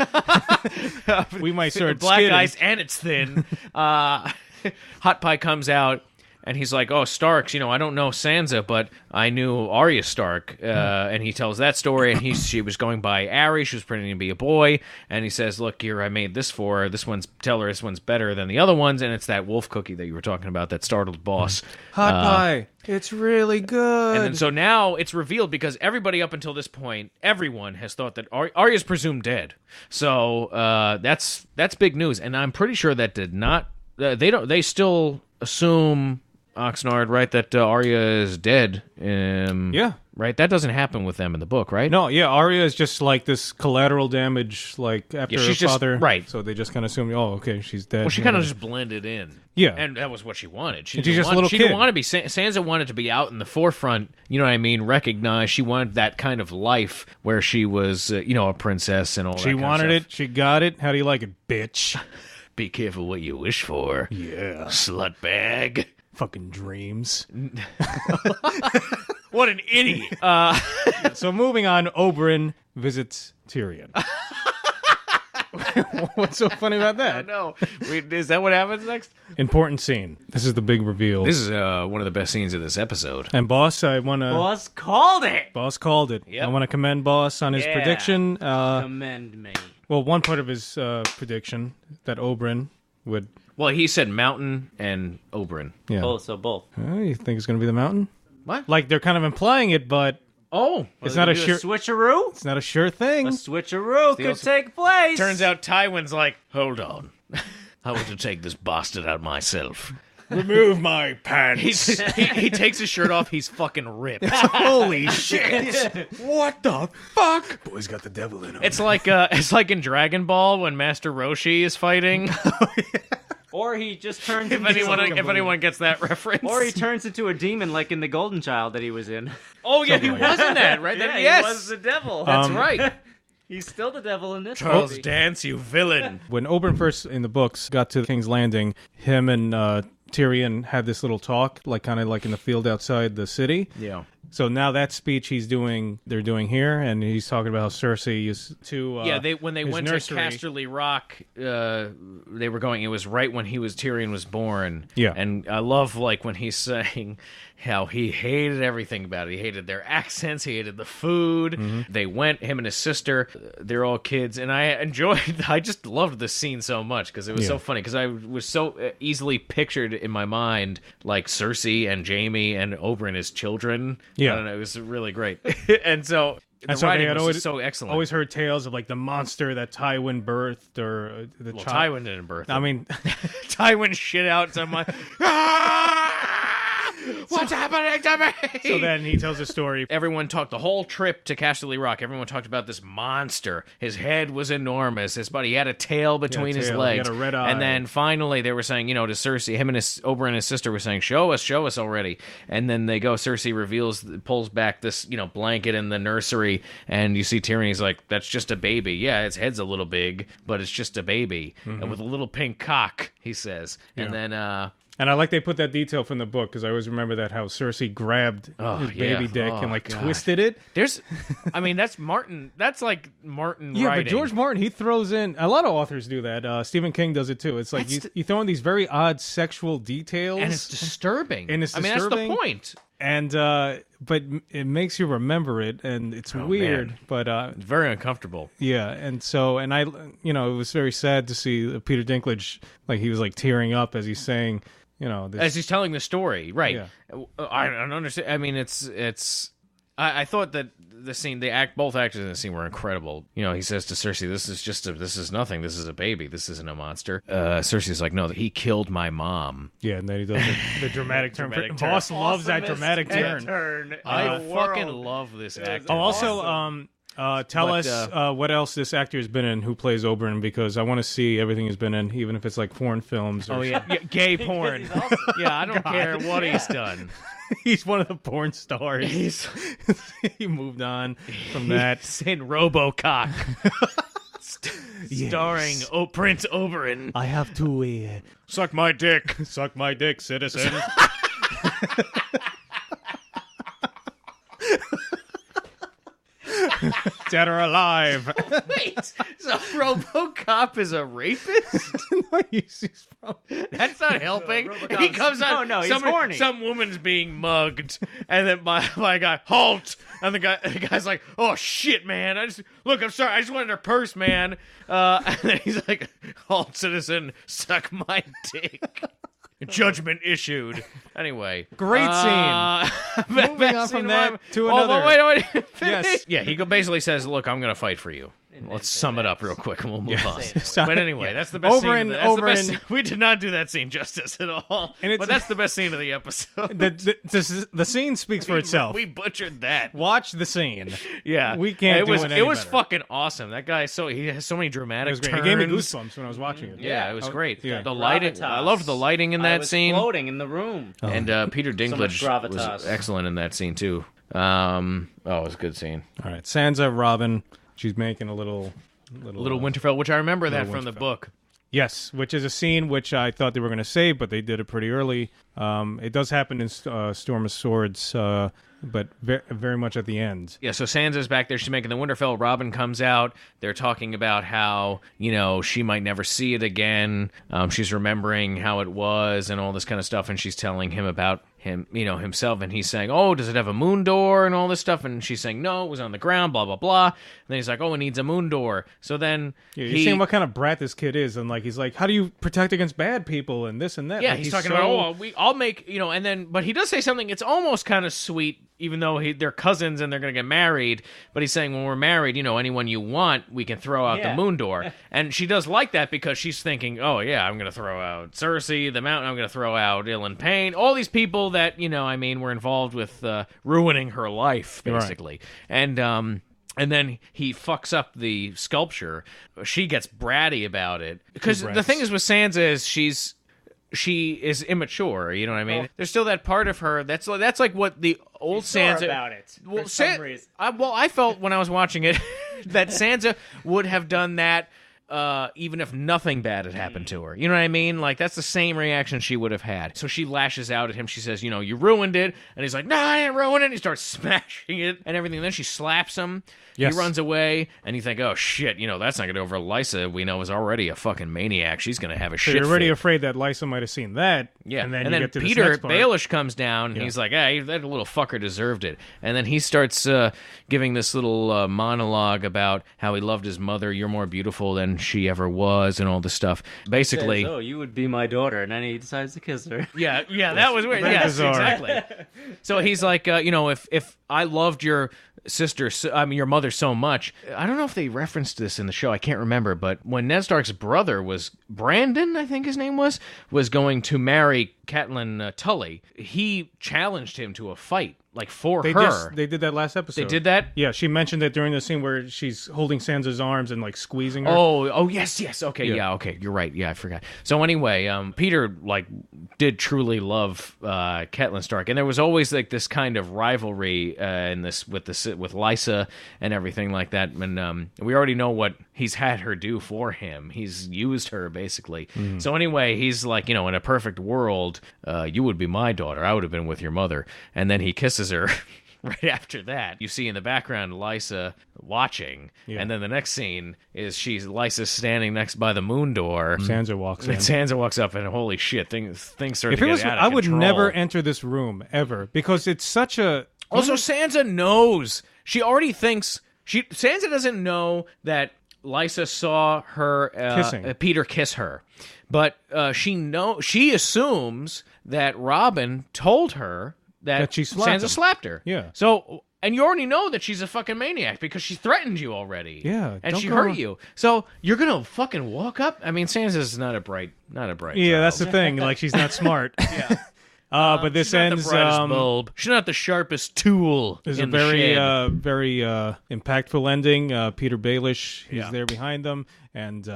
We might start Black skidding. ice and it's thin. Hot Pie comes out. And he's like, oh, Starks, I don't know Sansa, but I knew Arya Stark. And he tells that story, and she was going by Arry. She was pretending to be a boy. And he says, look, here, I made this for her. This one's better than the other ones. And it's that wolf cookie that you were talking about, that startled boss. Hot Pie. It's really good. And then so now it's revealed because everybody up until this point, everyone has thought that Arya's presumed dead. So that's big news. And I'm pretty sure that did not... They still assume... Oxnard, right? That Arya is dead. Yeah. Right? That doesn't happen with them in the book, right? No, yeah, Arya is just like this collateral damage, after her she's just- father. right. So they just kind of assume, oh, okay, she's dead. Well, she kind of just blended in. Yeah. And that was what she wanted. She And she's didn't just a want- little She kid. didn't want to be... Sansa wanted to be out in the forefront, you know what I mean? Recognized. She wanted that kind of life where she was, a princess and all that She kind wanted of it. She got it. How do you like it, bitch? Be careful what you wish for. Yeah. Slut bag. Fucking dreams. What an idiot. So moving on, Oberyn visits Tyrion. What's so funny about that? No, is that what happens next? Important scene. This is the big reveal. This is one of the best scenes of this episode. And Boss, I want to... Boss called it. Boss called it. Yep. I want to commend Boss on his prediction. Commend me. Well, one part of his prediction, that Oberyn would... Well, he said Mountain and Oberyn. Yeah. Oh, so both. You think it's going to be the Mountain? What? Like, they're kind of implying it, but... Oh, It's not a sure... switcheroo. It's not a sure thing. A switcheroo could take place. turns out Tywin's like, hold on. I want to take this bastard out myself. Remove my pants. He takes his shirt off. He's fucking ripped. Holy shit. What the fuck? Boy's got the devil in him. It's like in Dragon Ball when Master Roshi is fighting. Or he just turns if anyone gets that reference. Or he turns into a demon like in the Golden Child that he was in. Oh yeah, he was in that, right? Yeah, Yes, he was the devil. that's right. He's still the devil in this Charles movie. Dance, you villain. When Oberyn first in the books got to King's Landing, him and Tyrion had this little talk, like kind of like in the field outside the city. Yeah. So now that speech they're doing here, and he's talking about how Cersei used to when they his went nursery. to Casterly Rock, they were going. It was right when Tyrion was born. Yeah. And I love like when he's saying how he hated everything about it. He hated their accents. He hated the food. Mm-hmm. They went, him and his sister. They're all kids, and I just loved this scene so much because it was so funny. Because I was so easily pictured in my mind like Cersei and Jaime and Oberyn as children. Yeah. I don't know. It was really great, and so. And The so writing they had was always, just so excellent. always heard tales of like the monster that Tywin birthed, or the Well, child. Tywin didn't birth. I mean, Tywin shit out. So I'm like, what's happening to me? so then he tells a story. Everyone talked the whole trip to Casterly Rock. Everyone talked about this monster. His head was enormous. His body, he had a tail between his tail. He legs. had a red eye. And then finally they were saying, to Cersei, him and Oberyn and his sister were saying, show us already. And then they go, Cersei pulls back this, blanket in the nursery, and you see Tyrion, he's like, that's just a baby. Yeah, its head's a little big, but it's just a baby. And with a little pink cock, he says. And then, And I like they put that detail from the book, because I always remember that how Cersei grabbed his baby dick and like God. twisted it. That's Martin. That's like Martin Yeah, writing. but George Martin, he throws in, a lot of authors do that. Stephen King does it too. It's like you throw in these very odd sexual details. And it's disturbing. And it's that's disturbing. the point. And but it makes you remember it, and it's weird. Man. But It's very uncomfortable. yeah, and I, it was very sad to see Peter Dinklage, like he was like tearing up as he's saying, this, As he's telling the story, right? Yeah. I don't understand. I mean, it's. I thought that the scene, both actors in the scene were incredible. He says to Cersei, "This is nothing. This is a baby. This isn't a monster." Cersei's like, "No, he killed my mom." yeah, and then he does the dramatic turn. Dramatic turn. Boss loves that dramatic turn. I fucking love this actor. Oh, also, tell us what else this actor has been in who plays Oberyn, because I want to see everything he's been in, even if it's like porn films. Or Oh yeah, gay porn. Yeah, I don't care what he's done. He's one of the porn stars. He moved on from that. He's in RoboCop, starring Prince Oberyn. I have to Suck my dick. suck my dick, citizen. Dead or alive. Wait, so RoboCop is a rapist? That's not helping. He comes out. No, he's horny. Some woman's being mugged, and then my guy halt, and the guy's like, "Oh shit, man! I'm sorry. I just wanted her purse, man." And then he's like, "Halt, citizen, suck my dick." Judgment issued. Anyway, Great scene. Moving on from that to another. Wait. Yes. Yeah, he basically says, "Look, I'm going to fight for you." Let's sum it up real quick, and we'll move on. But anyway, that's the best scene. We did not do that scene justice at all. But that's the best scene of the episode. The scene speaks for itself. We butchered that. Watch the scene. Yeah, We can't do it any It was better. fucking awesome. That guy, he has so many dramatic It was great. turns. It gave me goosebumps when I was watching it. Yeah, it was great. yeah. The lighting, I loved the lighting in I that was scene. floating in the room. And Peter much Dinklage gravitas. was excellent in that scene too. It was a good scene. All right, Sansa, Robin. She's making a little Little Winterfell, which I remember that from the Winterfell. book. Yes, which is a scene which I thought they were going to save, but they did it pretty early. It does happen in Storm of Swords, but very much at the end. Yeah, so Sansa's back there. She's making the Winterfell. Robin comes out. They're talking about how, she might never see it again. She's remembering how it was and all this kind of stuff, and she's telling him about himself, and he's saying, oh, does it have a moon door and all this stuff? And she's saying, no, it was on the ground, blah, blah, blah. And then he's like, oh, it needs a moon door. So then you're seeing what kind of brat this kid is, and he's like, how do you protect against bad people and this and that? Yeah, he's talking about, I'll make, and then, but he does say something, it's almost kind of sweet, even though they're cousins and they're going to get married, but he's saying, when we're married, anyone you want, we can throw out the moon door. And she does like that because she's thinking, oh, yeah, I'm going to throw out Cersei, the Mountain, I'm going to throw out Ilan Payne, all these people that, were involved with ruining her life, basically. Right. And then he fucks up the sculpture. She gets bratty about it. Because the thing is with Sansa is she is immature, you know what I mean? There's still that part of her that's like what the old Sansa about it. For some reason. I felt when I was watching it that Sansa would have done that even if nothing bad had happened to her. You know what I mean? Like, that's the same reaction she would have had. So she lashes out at him. She says, you ruined it. And he's like, no, I didn't ruin it. And he starts smashing it and everything. And then she slaps him. Yes. He runs away. And you think, oh, shit, that's not going to go over Lysa. We know is already a fucking maniac. She's going to have a shit You're already fit. afraid that Lysa might have seen that. Yeah. And then, get to Peter Baelish comes down. And he's like, hey, that little fucker deserved it. And then he starts giving this little monologue about how he loved his mother. You're more beautiful than she ever was, and all this stuff. Basically, oh, you would be my daughter, and then he decides to kiss her. Yeah, that was weird. Yes, exactly. So he's like, if I loved your sister, your mother so much. I don't know if they referenced this in the show. I can't remember, but when Ned Stark's brother was Brandon, I think his name was going to marry Catelyn Tully, he challenged him to a fight. Like for her. They did that last episode. They did that? Yeah, she mentioned it during the scene where she's holding Sansa's arms and squeezing her. Oh, yes. Okay, yeah, okay, you're right. Yeah, I forgot. So anyway, Peter did truly love Catelyn Stark, and there was always this kind of rivalry in this with Lysa and everything like that. And we already know what he's had her do for him. He's used her basically. Mm. So anyway, he's like, in a perfect world, you would be my daughter. I would have been with your mother. And then he kisses her right after that. You see in the background Lysa watching, and then the next scene is Lysa's standing next by the moon door. Sansa walks in. Sansa walks up, and holy shit, things start to get out of control. I would never enter this room ever because it's such a. Also, Sansa knows. She already thinks Sansa doesn't know that Lysa saw her Peter kiss her, but she assumes that Robin told her that Sansa slapped her. Yeah. So, and you already know that she's a fucking maniac because she threatened you already. Yeah. And she hurt you. So you're gonna fucking walk up. I mean, Sansa's not a bright. Yeah, child. That's the thing. She's not smart. Yeah. But this she's ends. Not the brightest bulb. She's not the sharpest tool. There's in a very, very impactful ending. Peter Baelish, he's there behind them, and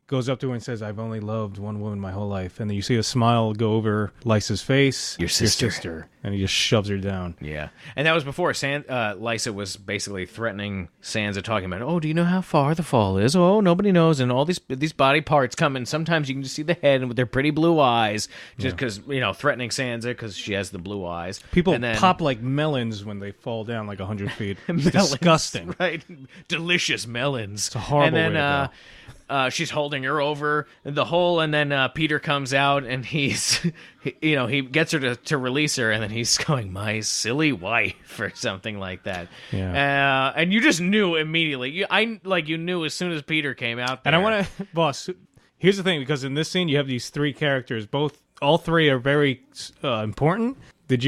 goes up to her and says, "I've only loved one woman my whole life." And then you see a smile go over Lysa's face. Your sister. And he just shoves her down. Yeah, and that was before Lysa was basically threatening Sansa, talking about, "Oh, do you know how far the fall is? Oh, nobody knows." And all these body parts come, and sometimes you can just see the head with their pretty blue eyes, just because threatening Sansa because she has the blue eyes. People pop like melons when they fall down 100 feet. It's disgusting, right? Delicious melons. It's a horrible way to go. She's holding her over the hole, and then Peter comes out, and he gets her to release her, and then he's going, "My silly wife," or something like that. Yeah. And you just knew immediately. You knew as soon as Peter came out there. And I want to, boss. Here's the thing, because in this scene you have these three characters. All three are very important. Who did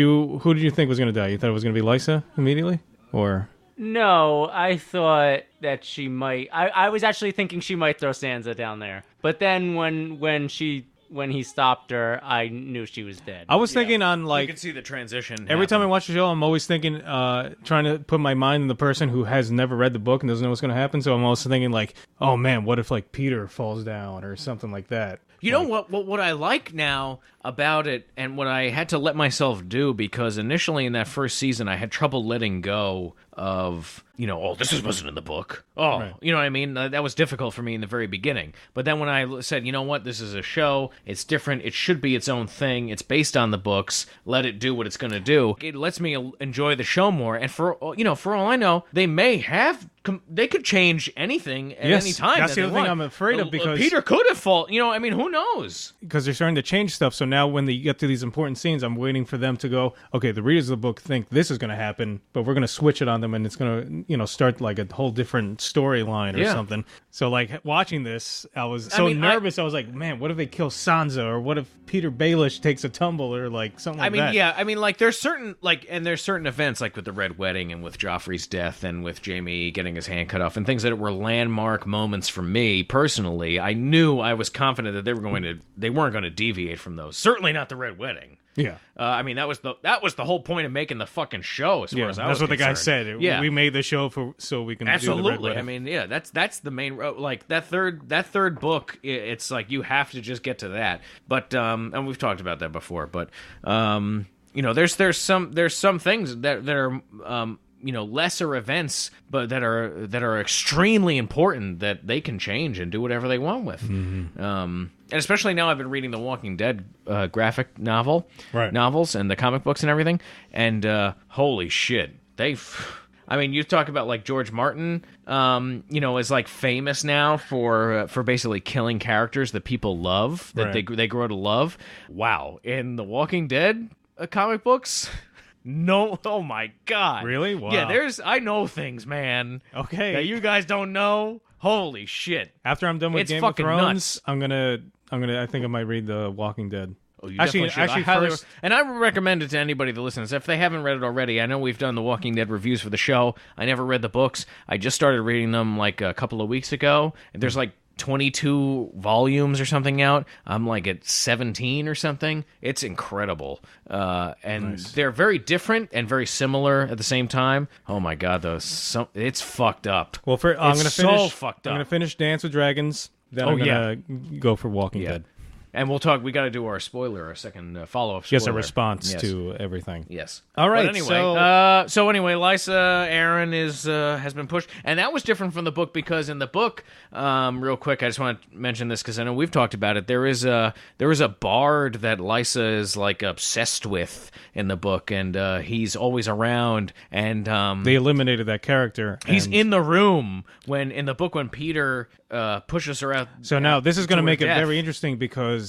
you think was going to die? You thought it was going to be Lysa immediately, or? No, I thought that she might. I was actually thinking she might throw Sansa down there. But then when he stopped her, I knew she was dead. I was thinking on you can see the transition. Every time I watch the show, I'm always thinking, trying to put my mind in the person who has never read the book and doesn't know what's going to happen. So I'm also thinking oh man, what if Peter falls down or something like that? You know what I like now about it, and what I had to let myself do, because initially in that first season I had trouble letting go of, this wasn't in the book. Oh, right. You know what I mean? That was difficult for me in the very beginning. But then when I said, you know what, this is a show, it's different, it should be its own thing, it's based on the books, let it do what it's going to do. It lets me enjoy the show more. And for all I know, they could change anything at any time. That's the other thing I'm afraid of, because Peter could have fallen. Who knows? Because they're starting to change stuff. So now when they get to these important scenes, I'm waiting for them to go, okay, the readers of the book think this is going to happen, but we're going to switch it on them, and it's going to, start like a whole different storyline or something. So like watching this, I was nervous. I was like, man, what if they kill Sansa, or what if Peter Baelish takes a tumble, or like something like that? There's certain events, like with the Red Wedding and with Joffrey's death and with Jaime getting his hand cut off, and things that were landmark moments for me personally. I was confident that they weren't going to deviate from those. Certainly not the Red Wedding. Yeah. That was the whole point of making the fucking show, as far as I was concerned. That's what the guy said. Yeah. We made the show so we can Absolutely. do the Red Wedding. That's the main, like that third book, it's like you have to just get to that. But and we've talked about that before, but there's some things that are lesser events, but that are extremely important, that they can change and do whatever they want with. Mm-hmm. And especially now, I've been reading the Walking Dead graphic novels and the comic books and everything. And holy shit, you talk about like George Martin, is like famous now for basically killing characters that people love, that they grow to love. Wow, in the Walking Dead comic books. No, oh my God. Really? Wow. Yeah, I know things, man. Okay. That you guys don't know. Holy shit. After I'm done with Game of Thrones, nuts. I think I might read The Walking Dead. Oh, you actually first, and I would recommend it to anybody that listens. If they haven't read it already, I know we've done the Walking Dead reviews for the show. I never read the books. I just started reading them like a couple of weeks ago. There's like 22 volumes or something out. I'm like at 17 or something. It's incredible. And they're very different and very similar at the same time. Oh my God, it's fucked up. Well, I'm going to finish Dance with Dragons. Then I'm going to go for Walking Dead. And we'll talk. We got to do our second follow-up spoiler. Yes, a response to everything. Yes. All right. But anyway, Lysa, Arryn has been pushed, and that was different from the book, because in the book, real quick, I just want to mention this because I know we've talked about it. There is a bard that Lysa is like obsessed with in the book, and he's always around. And they eliminated that character. He's in the room when Peter pushes her out. So now this is going to make it very interesting, because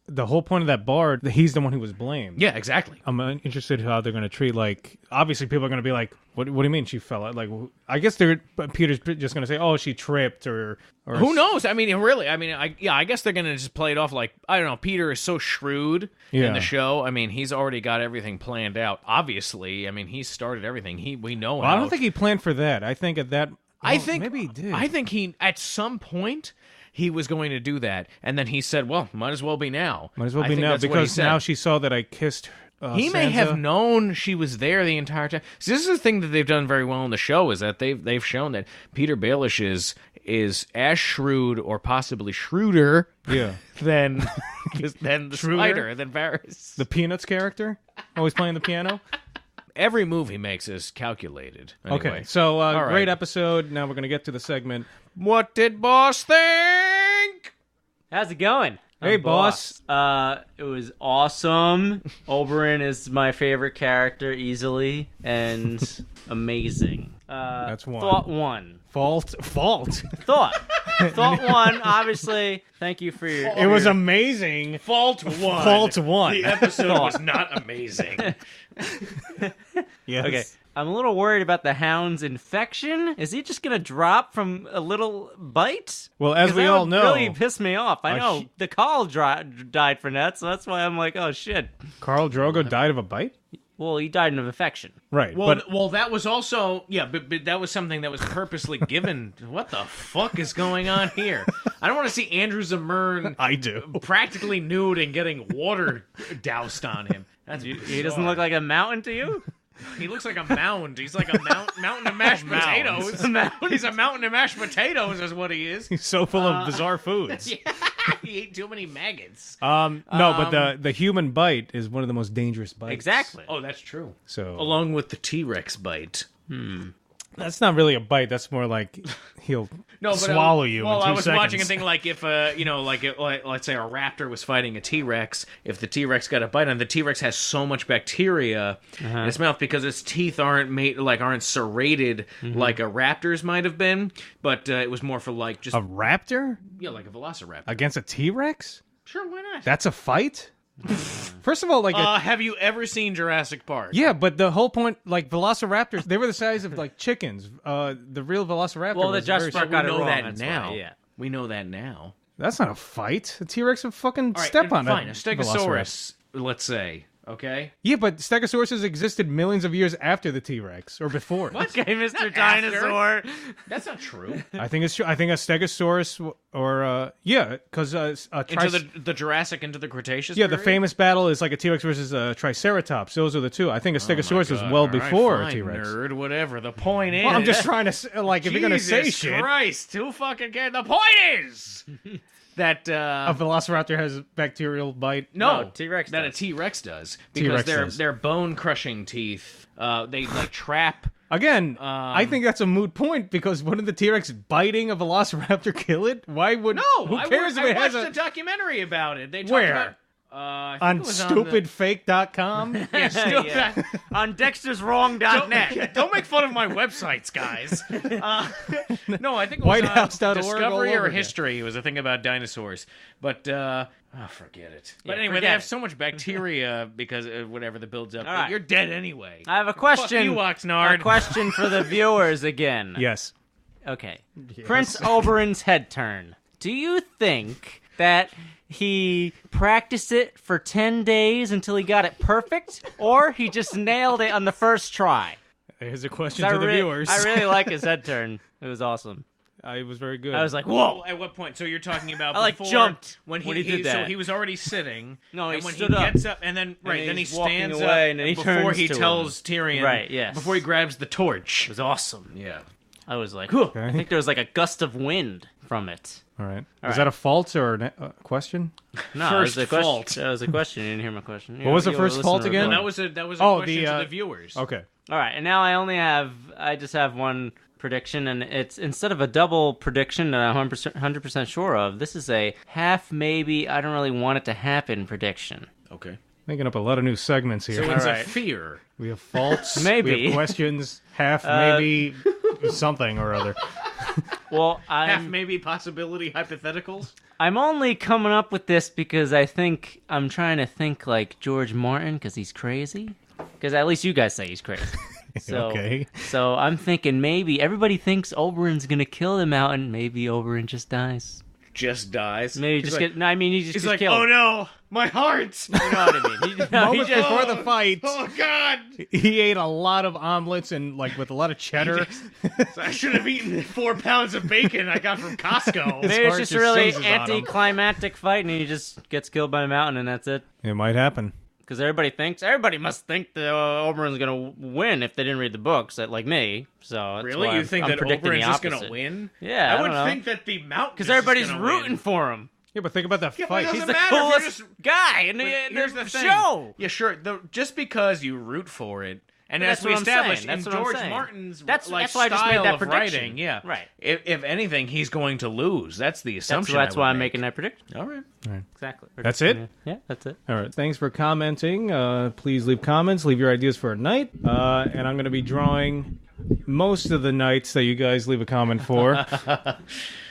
the whole point of that bard, he's the one who was blamed. Yeah, exactly. I'm interested in how they're going to treat, like, obviously people are going to be like, what do you mean she fell out? Like, I guess Peter's just going to say, oh, she tripped, or who knows? I mean, really, I guess they're going to just play it off like, I don't know, Peter is so shrewd in the show. I mean, he's already got everything planned out. Obviously, I mean, he started everything. We know how. I don't think he planned for that. I think at that... I think maybe he did. I think at some point he was going to do that, and then he said, "Well, might as well be now." Might as well be now, because now she saw that I kissed. He Sansa. May have known she was there the entire time. So this is the thing that they've done very well in the show, is that they've shown that Peter Baelish is as shrewd, or possibly shrewder, than the spider, than Varys, the Peanuts character, always playing the piano. Every move he makes is calculated. Anyway. Okay, so great episode. Now we're going to get to the segment. What did boss think? How's it going? Hey, boss. It was awesome. Oberyn is my favorite character easily, and amazing. That's one. Thought one. Fault. Thought one, obviously. Thank you for your... It was amazing. Fault one. The episode was not amazing. Yes. Okay. I'm a little worried about the Hound's infection. Is he just going to drop from a little bite? Well, as we all know... That really pissed me off. I know. The Khal died from that, so that's why I'm like, oh, shit. Khal Drogo died of a bite? Well, he died of an infection. Right. Well, that was also... Yeah, but that was something that was purposely given. What the fuck is going on here? I don't want to see Andrew Zimmern... I do. ...practically nude and getting water doused on him. He doesn't look like a mountain to you? He looks like a mound. He's like a mountain of mashed potatoes. He's a mountain of mashed potatoes is what he is. He's so full of bizarre foods. Yeah. He ate too many maggots. No, but the human bite is one of the most dangerous bites. Exactly. Oh, that's true. So Along with the T-Rex bite. that's not really a bite. That's more like he'll swallow you. Well, in 2 I was seconds. watching a thing like if let's say a raptor was fighting a T-Rex. If the T-Rex got a bite on, the T-Rex has so much bacteria in its mouth because its teeth aren't serrated like a raptor's might have been. But it was more for like just A raptor like a velociraptor. against a T-Rex? Sure, why not? That's a fight. First of all, like Have you ever seen Jurassic Park? yeah, but the whole point, like velociraptors, they were the size of like chickens. The real velociraptor. Well, the was very Jurassic Park small. got it know wrong. that That's now. why, yeah. We know that now. That's not a fight. A T-Rex would fucking All right, step on fine. it. A Stegosaurus, let's say. Okay. Yeah, but Stegosauruses existed millions of years after the T-Rex or before. Okay, Mr. Dinosaur. That's not true. I think it's true. I think a Stegosaurus or because Into the Jurassic, into the Cretaceous. the period? famous battle is like a T-Rex versus a Triceratops. Those are the two. I think a Stegosaurus was God, well all right, before a fine, T-Rex. Nerd, whatever. The point is, Well, I'm just trying to like if you're gonna say Jesus shit, Christ, who fucking cares? The point is that a Velociraptor has a bacterial bite. no, T-Rex that does. a T-Rex does because T-Rex their does. their bone crushing teeth. They like trap. Again, I think that's a moot point because wouldn't the T-Rex biting a Velociraptor kill it? Why would? No, who cares I if it has watched a documentary about it. They talked Where? about, I think on it was stupidfake.com? Yeah. On Dexter'sWrong.net. Don't make fun of my websites, guys. No, I think it was Whitehouse.org all Discovery over or again. History. It was a thing about dinosaurs. But, forget it. But Yeah, anyway, they forget have it. so much bacteria because of whatever that builds up. All right. You're dead anyway. I have a question. Fuck you, Oxnard. A question for the viewers again. Yes. Okay. Prince Oberyn's head turn. Do you think that he practiced it for 10 days until he got it perfect, or he just nailed it on the first try? Here's a question to the viewers. I really like his head turn. It was awesome. It was very good. I was like, Whoa! whoa. At what point? So you're talking about I, like, before, jumped when when he did So that. he was already sitting. No, he and when stood he up. gets up, and then then then he he's walking stands away, up and then he before turns he to tells Tyrion. Right, yes. Before he grabs the torch. It was awesome. Yeah. I was like, Okay. I think there was like a gust of wind from it. All right. All Is right. that a fault or a question? No, First it was a fault. question. That was a question. You didn't hear my question. What was the first fault again? That was a Oh, question the, to the viewers. Okay. All right, and now I just have one prediction, and it's instead of a double prediction that I'm 100% sure of, this is a half maybe I don't really want it to happen prediction. Okay. Making up a lot of new segments here. So it's right. a fear. We have faults. Maybe. We have questions. Half maybe something or other. Well, Half I'm maybe possibility hypotheticals. I'm only coming up with this because I'm trying to think like George Martin because he's crazy. Because at least you guys say he's crazy. So, Okay. So I'm thinking maybe everybody thinks Oberyn's gonna kill the mountain. Maybe Oberyn just dies. Just dies. Maybe He's just like, get. No, I mean he just He's gets like, killed. oh no, my heart. You know what I mean? He Moment just, before the fight, Oh God. he ate a lot of omelets and like with a lot of cheddar. I should have eaten 4 pounds of bacon I got from Costco. maybe it's heart just just a really seizes on him. anticlimactic fight, and he just gets killed by a mountain, and that's it. It might happen. Because everybody must think that Oberyn's gonna win if they didn't read the books, like me. So that's Really? why You think I'm that predicting Oberyn's the just gonna opposite. win? Yeah, I I would don't know. think that the mountain. Because everybody's rooting for him. Yeah, but think about that Yeah, but fight. it He's doesn't the matter if you're coolest just- guy in the, Here's the thing. show. Yeah, sure. Just because you root for it, and That's as we what I'm established saying. in That's what I'm George saying. Martin's That's like why I just made style that of prediction. writing, yeah, Right. If anything, he's going to lose. That's the assumption. That's I why would I'm make. making that prediction. All right. Exactly. That's it? Yeah, that's it. All right. Thanks for commenting. Please leave comments. Leave your ideas for a night. And I'm going to be drawing most of the nights that you guys leave a comment for. I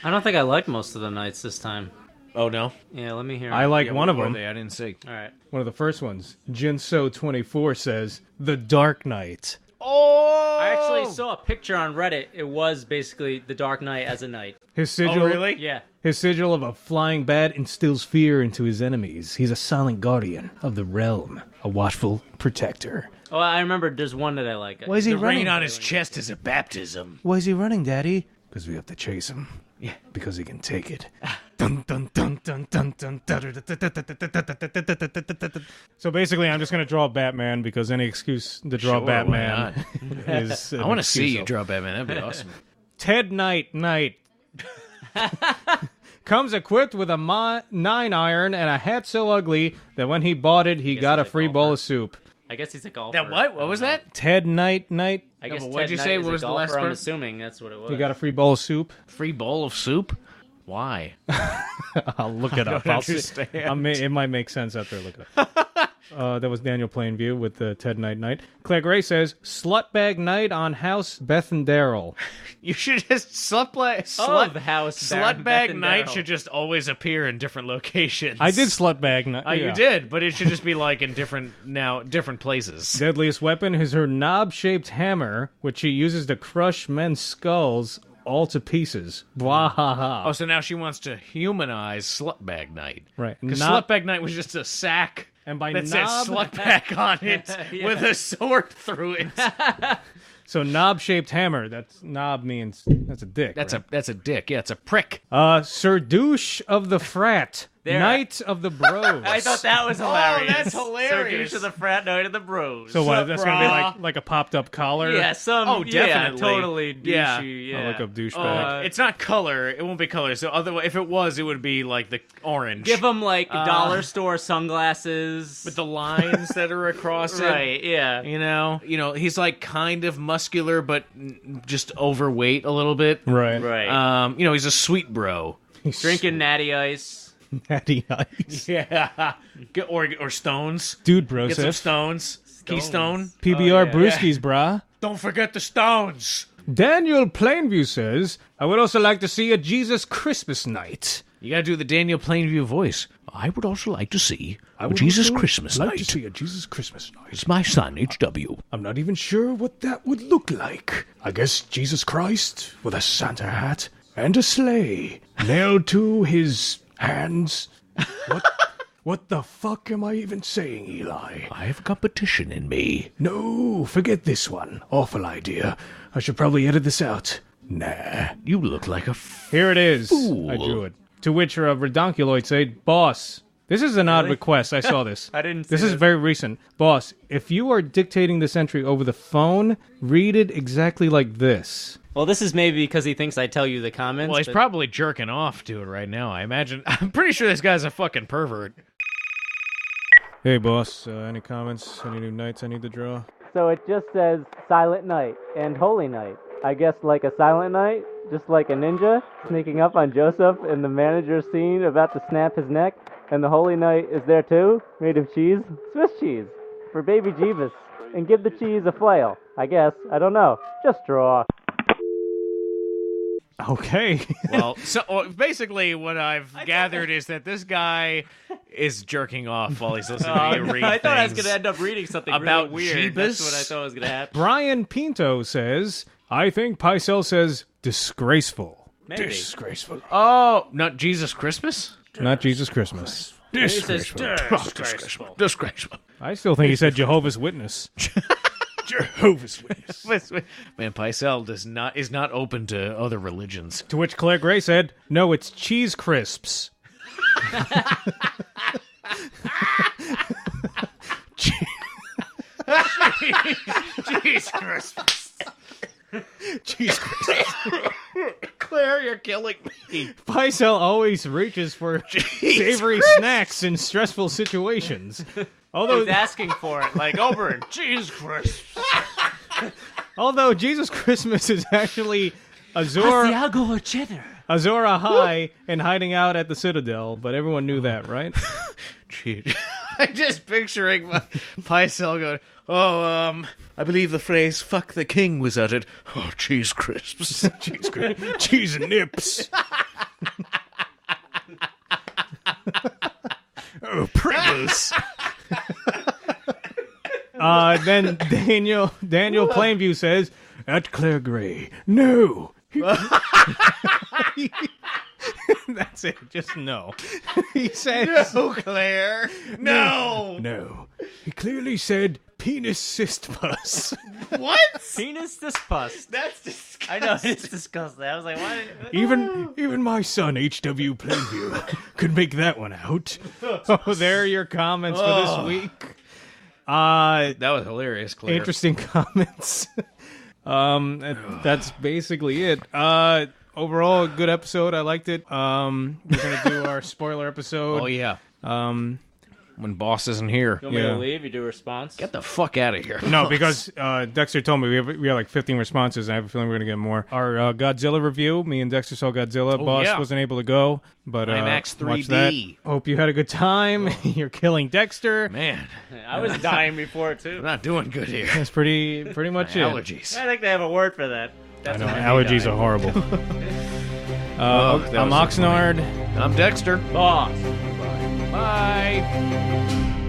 don't think I liked most of the nights this time. Oh no. Yeah, let me hear. I like Yeah, one what of were them. they? I didn't see. All right. One of the first ones. Jinso24 says, The Dark Knight. Oh, I actually saw a picture on Reddit. It was basically the Dark Knight as a knight. His sigil, Oh really? Yeah. His sigil of a flying bat instills fear into his enemies. He's a silent guardian of the realm, a watchful protector. Oh, I remember there's one that I like. Why is he The running? rain on his chest is a baptism. Why is he running, Daddy? Because we have to chase him. Yeah. Because he can take it. Dun, dun, dun, dun, dun, dun, So basically, I'm just going to draw Batman because any excuse to draw Sure, why Batman is. I want to see you draw Batman. That'd be awesome. Ted Knight. comes equipped with a 9-iron and a hat so ugly that when he bought it, he got a free bowl of soup. I guess he's a golfer. That what? What was that? Ted Knight. I guess but what'd you say? What was the last I'm part? assuming that's what it was. He got a free bowl of soup. Free bowl of soup? Why? I'll look it up. don't understand. It might make sense after I look it up. That was Daniel Plainview with Ted Knight. Claire Gray says, Slutbag Night on House Beth and Daryl. You should just the house. Slutbag Night should just always appear in different locations. I did Slutbag Night. You did, but it should just be like in different places. Deadliest weapon is her knob-shaped hammer, which she uses to crush men's skulls all to pieces. Bwahaha. Oh, so now she wants to humanize Slutbag Night. Right. Because Slutbag Night was just a sack and by that says Slutbag on it with a sword through it. So knob-shaped hammer. That's knob means that's a dick. That's right? a dick. Yeah, it's a prick. Sir Douche of the Frat. Knight of the Bros. I thought that was hilarious. Oh, that's hilarious. Sir Douche of the Frat, Knight of the Bros. So what? That's gonna be like a popped-up collar. Yeah, definitely. Yeah, totally douchey. Yeah. I'll look up douchebag. It's not color. It won't be color. So otherwise, if it was, it would be like the orange. Give him like dollar store sunglasses with the lines that are across it. Right. Yeah. You know, he's like kind of muscular, but just overweight a little bit. Right. Right. He's a sweet bro. He's drinking natty ice. Natty Ice. Yeah. Or stones. Dude, bro. Get some stones. Keystone. PBR brewskis, brah. Don't forget the stones. Daniel Plainview says, I would also like to see a Jesus Christmas night. You gotta do the Daniel Plainview voice. I would also like to see a Jesus Christmas night. Like to see a Jesus Christmas night. It's my son, HW. I'm not even sure what that would look like. I guess Jesus Christ with a Santa hat and a sleigh nailed to his hands. What the fuck am I even saying, Eli? I have competition in me. No, forget this one. Awful idea. I should probably edit this out. Nah. You look like a Here it is. fool. I drew it. To which Redonkuloid said, Boss, this is an odd request. I saw this. I didn't see This is very recent. Boss, if you are dictating this entry over the phone, read it exactly like this. Well, this is maybe because he thinks I tell you the comments. Well, he's probably jerking off to it right now, I imagine. I'm pretty sure this guy's a fucking pervert. Hey, boss. Any comments? Any new nights I need to draw? So it just says Silent Night and Holy Night. I guess like a Silent Night, just like a ninja, sneaking up on Joseph in the manager's scene about to snap his neck. And the Holy Night is there too, made of cheese, Swiss cheese, for baby Jeebus. And give the cheese a flail, I guess. I don't know. Just draw. Okay. Well, so basically what I've gathered is that this guy is jerking off while he's listening to you read I thought I was things going to end up reading something about really weird. Jeebus. That's what I thought was going to happen. Brian Pinto says, I think Pycelle says disgraceful. Maybe. Disgraceful. Oh, not Jesus Christmas? Not Jesus Christmas. Disgraceful. Disgraceful. I still think he said Jehovah's Witness. Jehovah's Witness. Man, Pycelle is not open to other religions. To which Claire Gray said, no, it's cheese crisps. Cheese crisps. Cheese crisps. Claire, you're killing me. Pycelle always reaches for savory snacks in stressful situations. Although He's asking for it, like Oberyn, cheese crisps. Although Jesus Christmas is actually Azor Asiago cheddar. Ahai and hiding out at the Citadel, but everyone knew that, right? I'm just picturing Pycelle going, I believe the phrase "fuck the king" was uttered. Oh, cheese crisps. Cheese nips. Oh, Pringles. Then Daniel Plainview says, at Claire Gray, no. That's it. Just no. He says, No, Claire. No. no. He clearly said penis cyst pus. What? Penis this pus. That's disgusting. I know, it's disgusting. I was like, why? Even my son, H.W. Plainview, could make that one out. Oh, there are your comments for this week. That was hilarious, Claire. Interesting comments. That's basically it. overall, a good episode. I liked it. We're gonna do our spoiler episode. Oh yeah. When boss isn't here, You want me to leave? You do a response? get the fuck out of here. No, because Dexter told me we have like 15 responses. And I have a feeling we're gonna get more. Our Godzilla review. Me and Dexter saw Godzilla. Boss yeah. wasn't able to go, but IMAX watch 3D. that. Hope you had a good time. You're killing Dexter. Man, I was dying before, too. I'm not doing good here. That's pretty much it. Allergies. I think they have a word for that. I That's know when allergies die. are horrible. that I'm was so Oxnard. I'm Dexter. Boss. Bye.